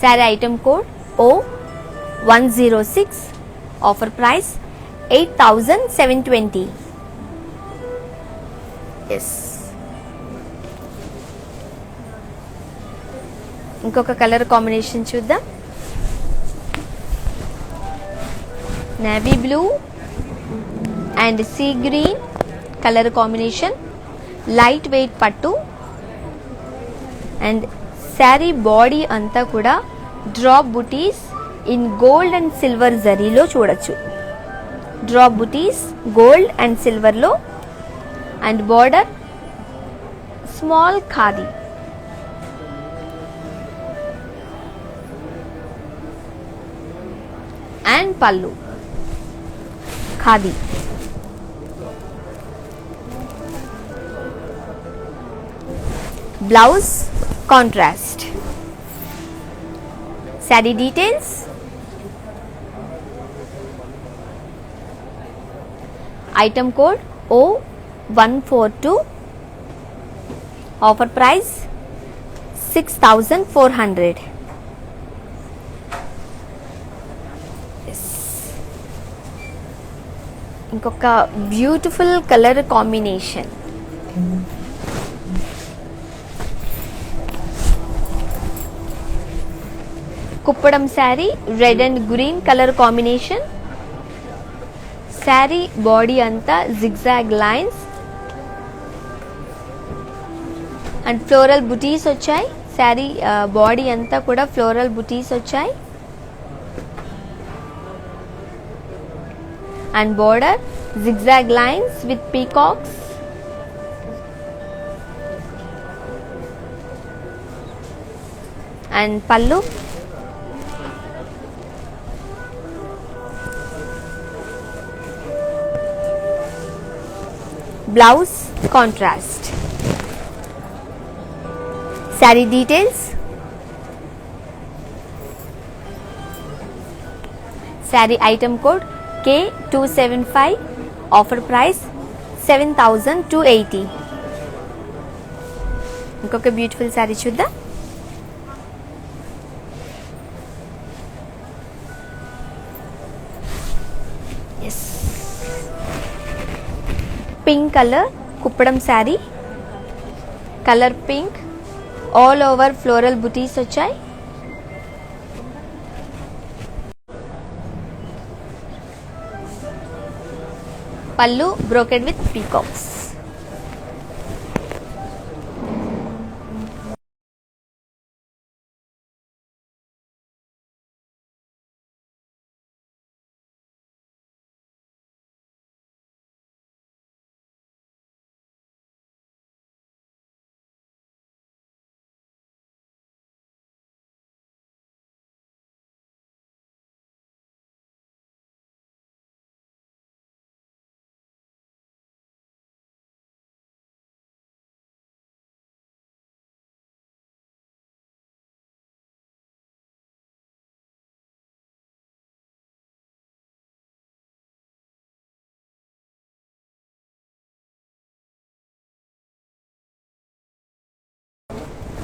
Saree item code O106. Offer price 8,720. Yes ఇంకొక కలర్ కాంబినేషన్ చూద్దాం. Navy blue and sea green colour combination, light weight pattu. And saree body అంతా కూడా drop butis in gold and silver జరీలో చూడొచ్చు. Drop butis gold and సిల్వర్లో. And border small khadi. And పళ్ళు khadi. Blouse contrast. Sari details. Item code O142. Offer price 6,400. ఇంకొక beautiful colour combination. Kuppadam saree, red and green colour combination. Saree body అంతా zigzag lines and floral బుటీస్ వచ్చాయి. Saree body అంతా కూడా floral బుటీస్ వచ్చాయి and border zigzag lines with peacocks and pallu blouse contrast sari details sari item code K275 offer price 7,280 ఇంకొక beautiful sari చూద్దాం pink colour Kuppadam sari colour pink all over floral బుటీస్ వచ్చాయి పళ్ళు brocade with peacocks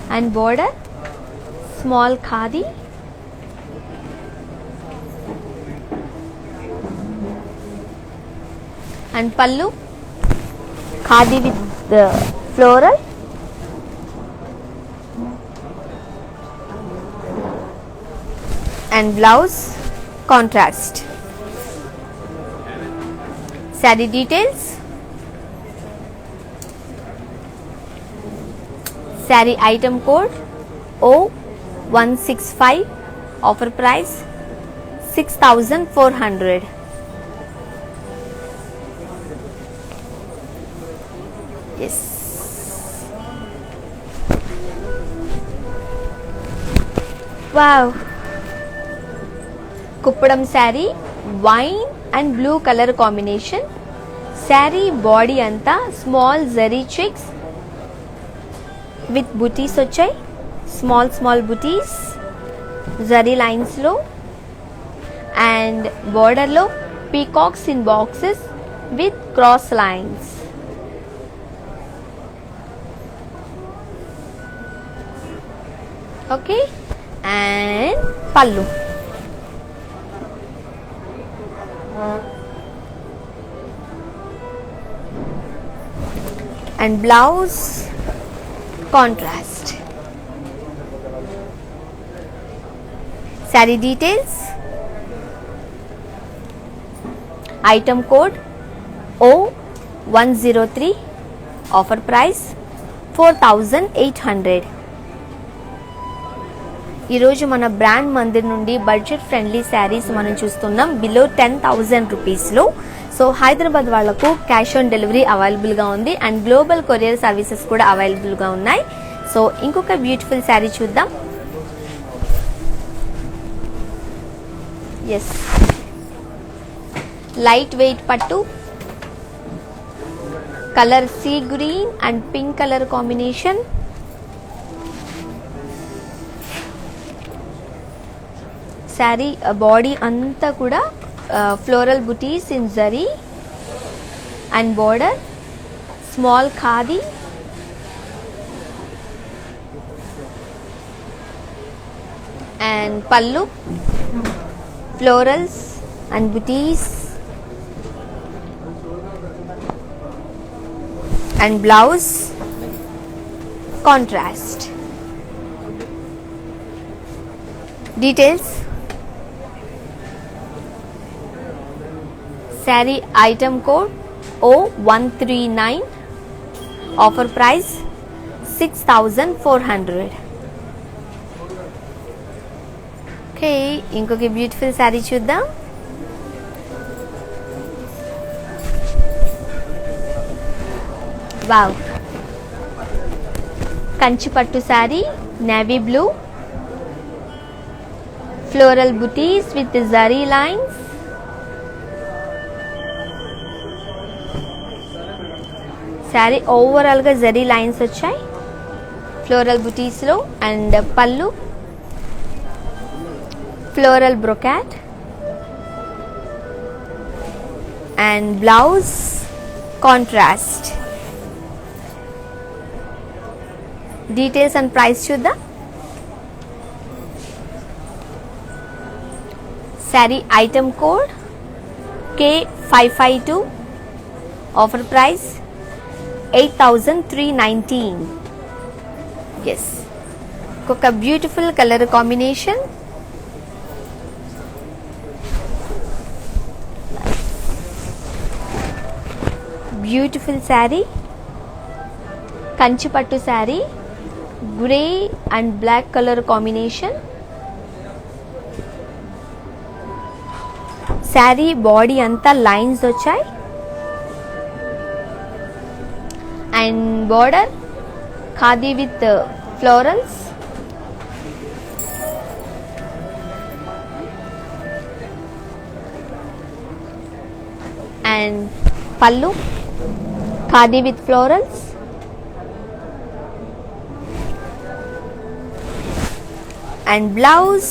and border small khadi and pallu khadi with the floral and blouse contrast saree details sari item code O165 offer price 6,400 yes wow Kuppadam sari wine and blue colour combination saree body అంతా small zari checks with బుటీస్ వచ్చాయి small బుటీస్ zari lines లో and border లో peacocks in boxes with cross lines okay and పళ్ళు and blouse contrast saree details item code O103 offer price 4,800 ఈరోజు మన brand Mandir నుండి budget friendly saris మనం చూస్తున్నాం బిలో 10,000 రూపీస్లో సో హైదరాబాద్ వాళ్లకు క్యాష్ ఆన్ డెలివరీ అవైలబుల్గా ఉంది అండ్ గ్లోబల్ కొరియర్ సర్వీసెస్ కూడా అవైలబుల్గా ఉన్నాయి సో ఇంకొక బ్యూటిఫుల్ శారీ చూద్దాం ఎస్ లైట్ వెయిట్ పట్టు colour sea green and pink colour combination saree body అంతా కూడా floral buttis in zari and border small khadi and పల్లు florals and buttis and blouse contrast details sari item code O139 offer price 6,400 okay, ఇంకొక beautiful sari చూద్దాం. Wow, Kanchi పట్టు sari, navy blue, floral buttis with zari lines. Sari overall గా zari lines వచ్చాయి floral బుటీస్ లో. And pallu floral brocade and blouse contrast. Details and price చూద్దాం. Sari item code K552, offer price 8,319. Yes, ఒక beautiful colour combination. Beautiful sari, Kanchi పట్టు saree, grey and black colour combination. Saree body అంతా lines వచ్చాయి and border ఖాదీ with florals. And పళ్ళు ఖాదీ with florals. And blouse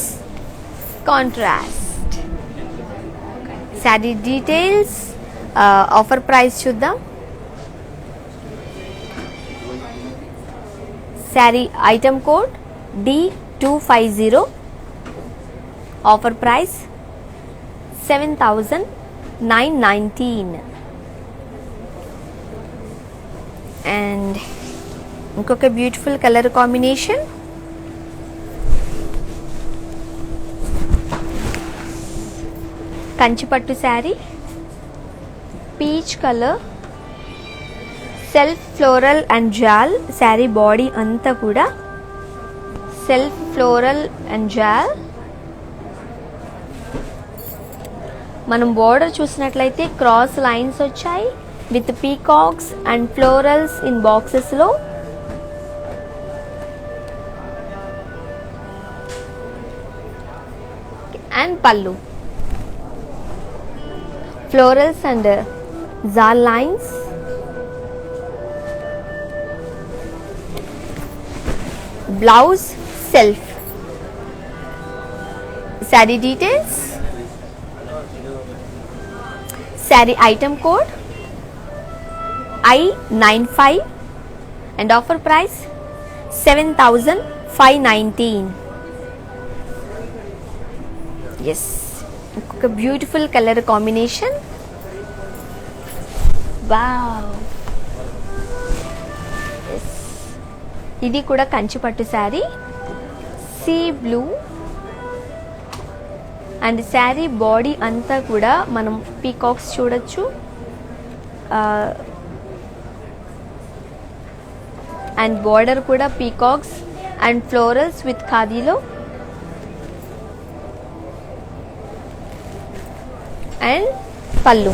contrast. Sari details, offer price చూద్దాం. Sari item code D250, offer price 7,919. And ఇంకొక beautiful colour combination. కంచిపట్టు saree, peach colour, self floral and jaal. Sari body అంతా కూడా సెల్ఫ్ ఫ్లోరల్ అండ్ జాల్. మనం బోర్డర్ చూసినట్లయితే క్రాస్ లైన్స్ వచ్చాయి with peacocks and florals in boxes లో. అండ్ పళ్ళు florals and zal lines. Blouse self. Saree details. Saree item code I95 and offer price 7,519. Yes, ఒక beautiful colour combination. Wow, ఇది కూడా కంచి పట్టు saree, sea blue. And saree body అంతా కూడా మనం peacocks చూడొచ్చు. అండ్ బార్డర్ కూడా పీకాక్స్ అండ్ ఫ్లోరల్స్ విత్ ఖాదీలో. And pallu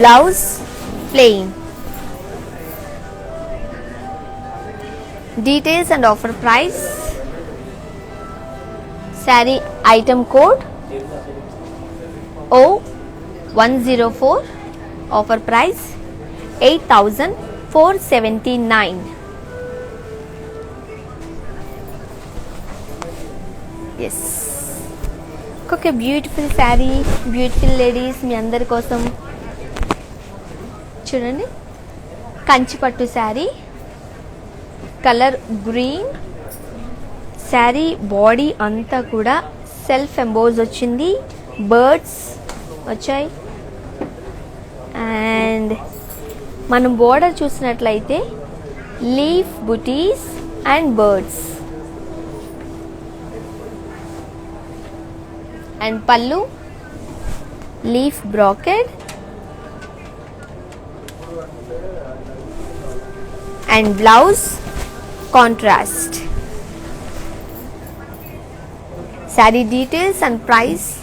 blouse plain. Details and offer price. Saree item code O104, offer price 8,479. Yes, ఒక బ్యూటిఫుల్ శారీ, బ్యూటిఫుల్ లేడీస్ మీ అందరి కోసం. చూడండి, కంచి పట్టు saree, colour green. Sari body అంతా కూడా సెల్ఫ్ ఎంబోజ్ వచ్చింది, బర్డ్స్ వచ్చాయి. అండ్ మనం బోర్డర్ చూసినట్లయితే leaf buttis and birds. And పళ్ళు leaf బ్రాకెడ్. and blouse contrast. Saree details and price.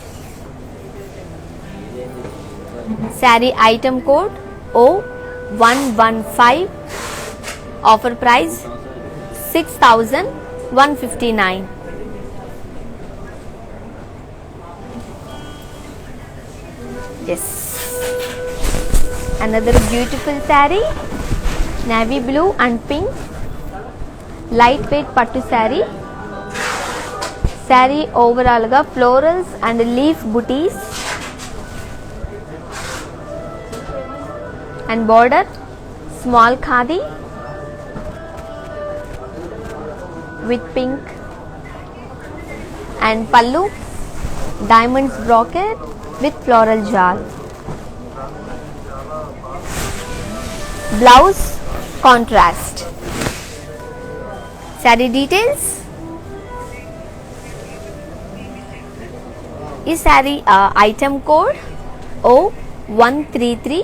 Saree item code O115. Offer price 6,159. Yes. Another beautiful saree, navy blue and pink, lightweight pattu saree. Saree overall ga florals and leaf booties and border small khadi with pink and pallu diamonds brocade with floral jal. Blouse contrast. Saree details. ఈ sari item code O133.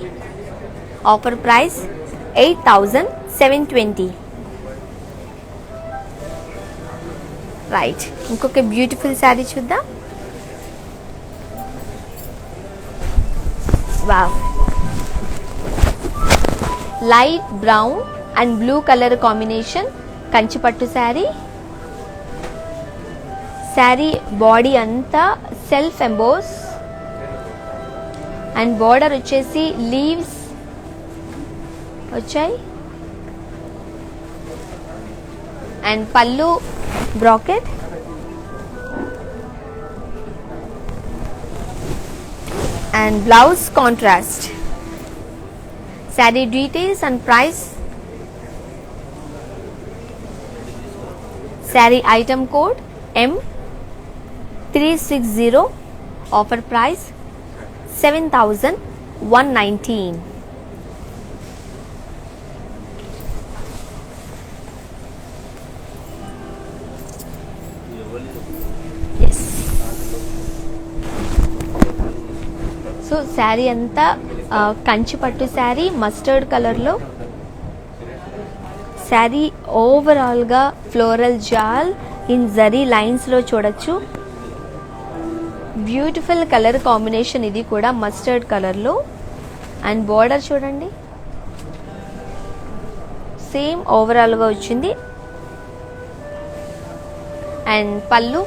Offer price 8,720. Right, ఇంకొక beautiful sari చూద్దాం. Wow, light brown and blue colour combination కంచిపట్టు sari. Saree body అంతా self emboss and border వచ్చేసి leaves వచ్చాయి and పళ్ళు bracket and blouse contrast. Sari details and price. Saree item code M360. Offer price 7,119. Yes. So sari అంతా కంచిపట్టు sari mustard కలర్లో. శారీ ఓవరాల్గా ఫ్లోరల్ జాల్ ఇన్ జరీ లైన్స్లో చూడొచ్చు. బ్యూటిఫుల్ కలర్ కాంబినేషన్ ఇది కూడా మస్టర్డ్ కలర్లో. అండ్ బార్డర్ చూడండి సేమ్ ఓవరాల్గా వచ్చింది. And pallu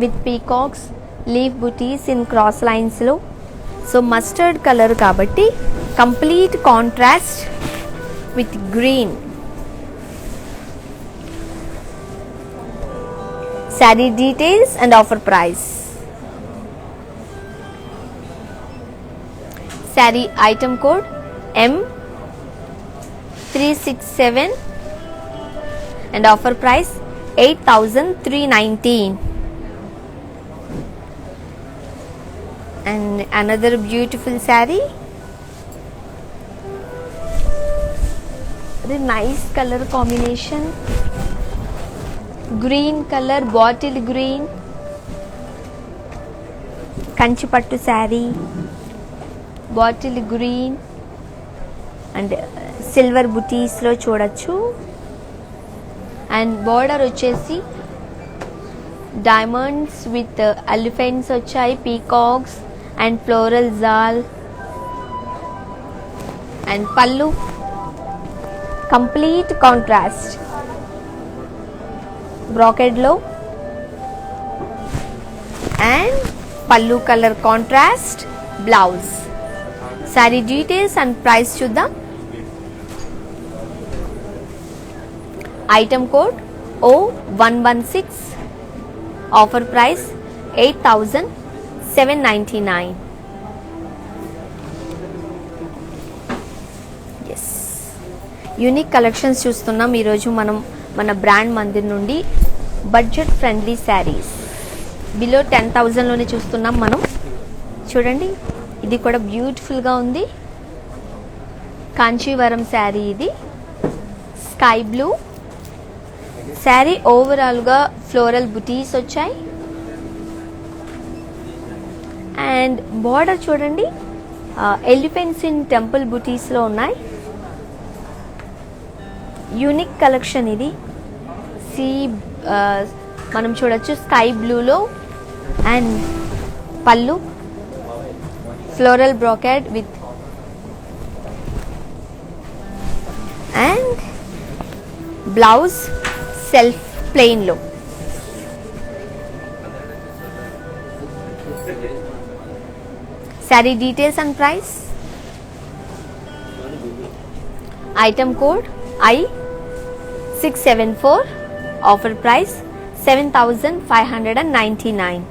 with peacocks leaf butis in cross లైన్స్లో. సో మస్టర్డ్ కలర్ కాబట్టి complete contrast with green. Saree details and offer price. Saree item code M367 and offer price 8,319. And another beautiful saree. Nice color combination, green color, bottle green, కంచిపట్టు saree, bottle green and silver బుటీస్లో చూడొచ్చు. And border వచ్చేసి diamonds with elephants వచ్చాయి, peacocks and floral జాల్. And పళ్ళు complete contrast బ్రాకెట్లో and పళ్ళు colour contrast blouse. Saree details and price చూద్దాం. Item code O116. Offer price 8,799. Unique collections చూస్తున్నాం ఈరోజు మనం మన బ్రాండ్ మందిర్ నుండి. బడ్జెట్ ఫ్రెండ్లీ శారీస్ బిలో 10,000లోనే చూస్తున్నాం మనం. చూడండి ఇది కూడా బ్యూటిఫుల్గా ఉంది. కాంచీవరం శారీ ఇది, స్కై బ్లూ శారీ. ఓవరాల్గా ఫ్లోరల్ బుటీస్ వచ్చాయి అండ్ బార్డర్ చూడండి ఎలిఫెంట్స్ ఇన్ టెంపుల్ బుటీస్లో ఉన్నాయి. యూనిక్ కలెక్షన్ ఇది. మనం చూడొచ్చు స్కై బ్లూలో and pallu floral brocade with and blouse self ప్లెయిన్లో. Saree details and price. Item code I674. Offer price 7,599.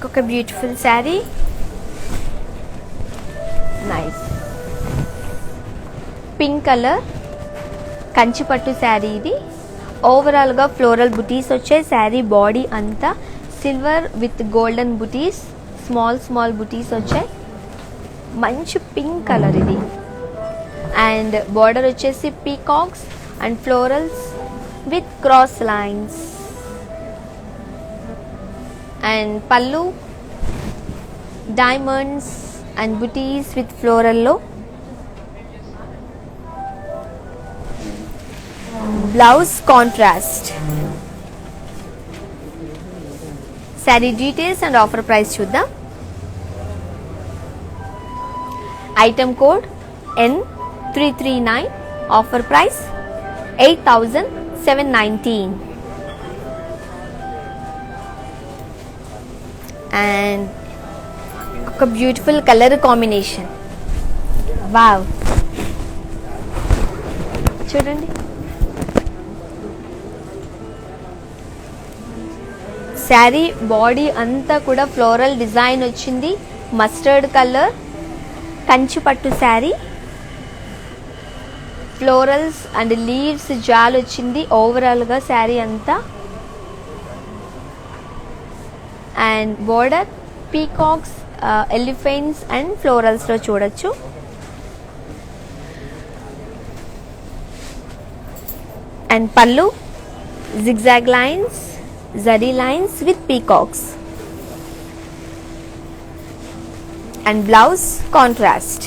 Look a beautiful saree. Nice. Pink color. కంచిపట్టు శారీ ఇది. ఓవరాల్గా ఫ్లోరల్ బుటీస్ వచ్చాయి. శారీ బాడీ అంతా సిల్వర్ విత్ గోల్డెన్ బుటీస్, స్మాల్ బుటీస్ వచ్చాయి. మంచి పింక్ కలర్ ఇది. అండ్ బార్డర్ వచ్చేసి peacocks and florals with cross lines. And పళ్ళు డైమండ్స్ అండ్ బుటీస్ విత్ ఫ్లోరల్లో. Blouse contrast. Sari details and offer price చూద్దాం. Item code N339. Offer price 8,719. And ఒక బ్యూటిఫుల్ కలర్ కాంబినేషన్. వావ్, చూడండి. శారీ బాడీ అంతా కూడా ఫ్లోరల్ డిజైన్ వచ్చింది. మస్టర్డ్ కలర్ కంచిపట్టు శారీ. ఫ్లోరల్స్ అండ్ లీవ్స్ జాల్ వచ్చింది ఓవరాల్గా శారీ అంతా. And border peacocks, elephants and ఫ్లోరల్స్లో చూడొచ్చు. And pallu zigzag lines, zari lines with peacocks. And blouse contrast.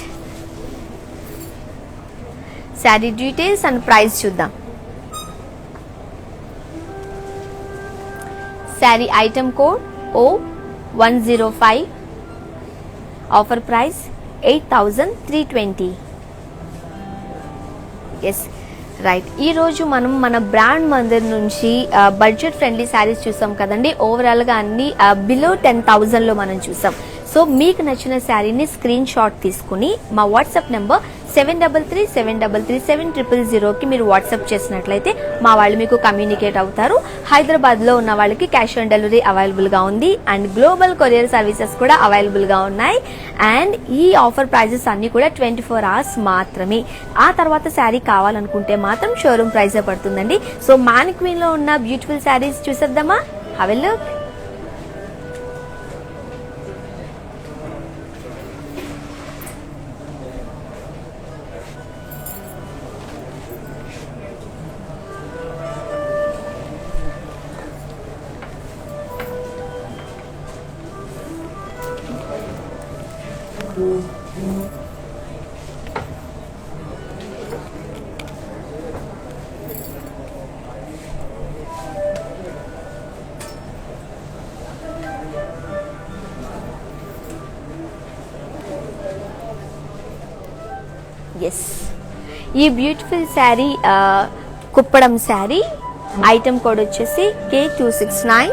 Saree details and price చూద్దాం. Saree item code O105. Offer price 8,320. Yes, right. ఈరోజు మనం మన బ్రాండ్ మందిర్ నుంచి బడ్జెట్ ఫ్రెండ్లీ శారీస్ చూసాం కదండి. ఓవరాల్గా అన్ని బిలో 10,000లో మనం చూసాం. సో మీకు నచ్చిన శారీని స్క్రీన్ షాట్ తీసుకుని మా వాట్సాప్ నెంబర్ 7337337000కి మీరు వాట్సాప్ చేసినట్లయితే మా వాళ్ళు మీకు కమ్యూనికేట్ అవుతారు. హైదరాబాద్లో ఉన్న వాళ్ళకి క్యాష్ ఆన్ డెలివరీ అవైలబుల్గా ఉంది అండ్ గ్లోబల్ కొరియర్ సర్వీసెస్ కూడా అవైలబుల్గా ఉన్నాయి. అండ్ ఈ ఆఫర్ ప్రైజెస్ అన్నీ కూడా 24 hours మాత్రమే. ఆ తర్వాత శారీ కావాలనుకుంటే మాత్రం షోరూమ్ ప్రైజే పడుతుందండి. సో మానిక్వీన్లో ఉన్న బ్యూటిఫుల్ శారీస్ చూసేద్దామా? Have a look. ఎస్, ఈ beautiful sari Kuppadam sari. Item code వచ్చేసి K269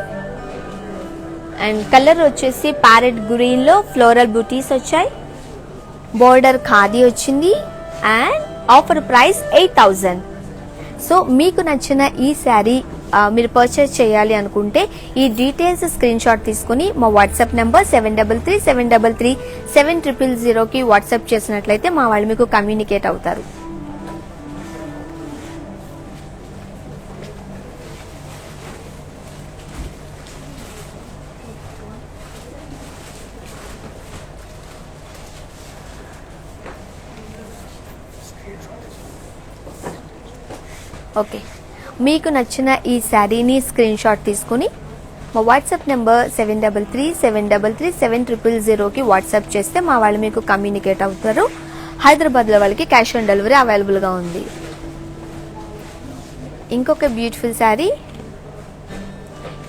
అండ్ కలర్ వచ్చేసి ప్యారెట్ గ్రీన్లో ఫ్లోరల్ బూటీస్ వచ్చాయి. బోర్డర్ ఖాదీ వచ్చింది అండ్ ఆఫర్ ప్రైస్ 8,000. సో మీకు నచ్చిన ఈ శారీ మీరు పర్చేస్ చేయాలి అనుకుంటే ఈ డీటెయిల్స్ స్క్రీన్ షాట్ తీసుకుని మా వాట్సాప్ నెంబర్ 7337337000కి వాట్సాప్ చేసినట్లయితే మా వాళ్ళు మీకు కమ్యూనికేట్ అవుతారు. ఓకే, మీకు నచ్చిన ఈ శారీని స్క్రీన్ షాట్ తీసుకుని మా వాట్సాప్ నెంబర్ 7337337000కి వాట్సాప్ చేస్తే మా వాళ్ళు మీకు కమ్యూనికేట్ అవుతారు. హైదరాబాద్లో వాళ్ళకి క్యాష్ ఆన్ డెలివరీ అవైలబుల్గా ఉంది. ఇంకొక బ్యూటిఫుల్ శారీ,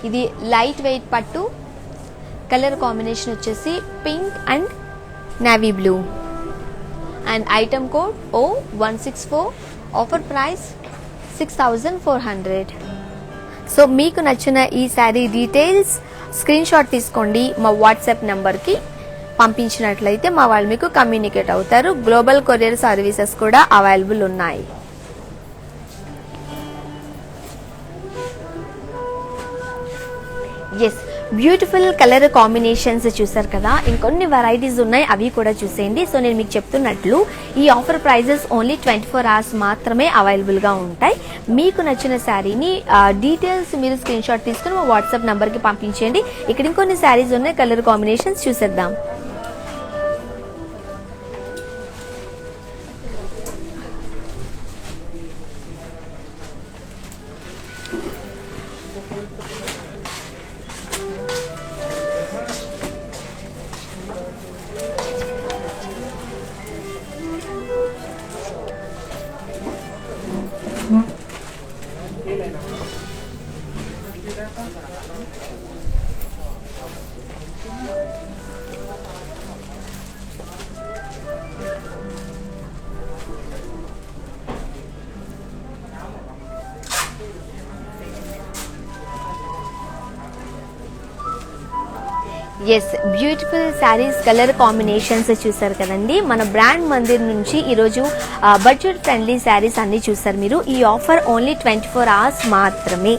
ఇది లైట్ వెయిట్ పట్టు, కలర్ కాంబినేషన్ వచ్చేసి pink and navy blue and item code O164, offer price 6400. So మీకు నచ్చిన ఈ శారీ డీటెయిల్స్ స్క్రీన్ షాట్ తీసుకోండి, మా వాట్సాప్ నెంబర్కి పంపించినట్లయితే మా వాళ్ళు మీకు కమ్యూనికేట్ అవుతారు. గ్లోబల్ కొరియర్ సర్వీసెస్ కూడా అవైలబుల్ ఉన్నాయి. ఎస్, బ్యూటిఫుల్ కలర్ కాంబినేషన్స్ చూసారు కదా, ఇంకొన్ని వెరైటీస్ ఉన్నాయి, అవి కూడా చూసేయండి. సో నేను మీకు చెప్తున్నట్లు ఈ ఆఫర్ ప్రైజెస్ ఓన్లీ 24 hours మాత్రమే అవైలబుల్గా ఉంటాయి. మీకు నచ్చిన శారీని డీటెయిల్స్ మీరు స్క్రీన్ షాట్ తీసుకుని మా వాట్సాప్ నెంబర్కి పంపించండి. ఇక్కడ ఇంకొన్ని శారీస్ ఉన్నాయి, కలర్ కాంబినేషన్స్ చూసేద్దాం. Yes, beautiful saris colour combinations చూసారు కదండి. మన బ్రాండ్ మందిర్ నుంచి ఈరోజు బడ్జెట్ ఫ్రెండ్లీ శారీస్ అన్ని చూసారు మీరు. ఈ ఆఫర్ ఓన్లీ 24 hours మాత్రమే.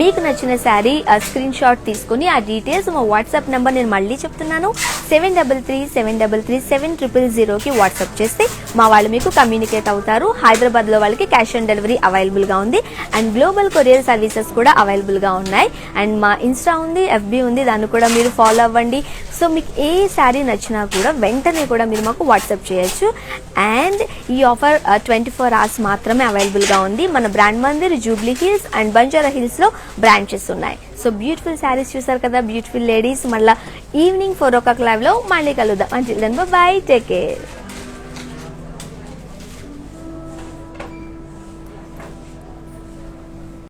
మీకు నచ్చిన శారీ స్క్రీన్ షాట్ తీసుకుని ఆ డీటెయిల్స్ మా వాట్సాప్ నెంబర్ నేను మళ్ళీ చెప్తున్నాను, 7337337000కి వాట్సాప్ చేస్తే మా వాళ్ళు మీకు కమ్యూనికేట్ అవుతారు. హైదరాబాద్లో వాళ్ళకి క్యాష్ ఆన్ డెలివరీ అవైలబుల్గా ఉంది అండ్ గ్లోబల్ కొరియర్ సర్వీసెస్ కూడా అవైలబుల్గా ఉన్నాయి. అండ్ మా ఇన్స్టా ఉంది, FB ఉంది, దాన్ని కూడా మీరు ఫాలో అవ్వండి. సో మీకు ఏ శారీ నచ్చినా కూడా వెంటనే కూడా మీరు మాకు వాట్సాప్ చేయొచ్చు. అండ్ ఈ ఆఫర్ 24 hours మాత్రమే అవైలబుల్గా ఉంది. మన brand Mandir, Jubilee hills and Banjara హిల్స్లో బ్రాంచెస్ ఉన్నాయి. సో బ్యూటిఫుల్ శారీస్ చూసారు కదా, బ్యూటిఫుల్ లేడీస్. మళ్ళీ ఈవినింగ్ 4 o'clock లైవ్లో మళ్ళీ కలుద్దాం. Until then bye, take care.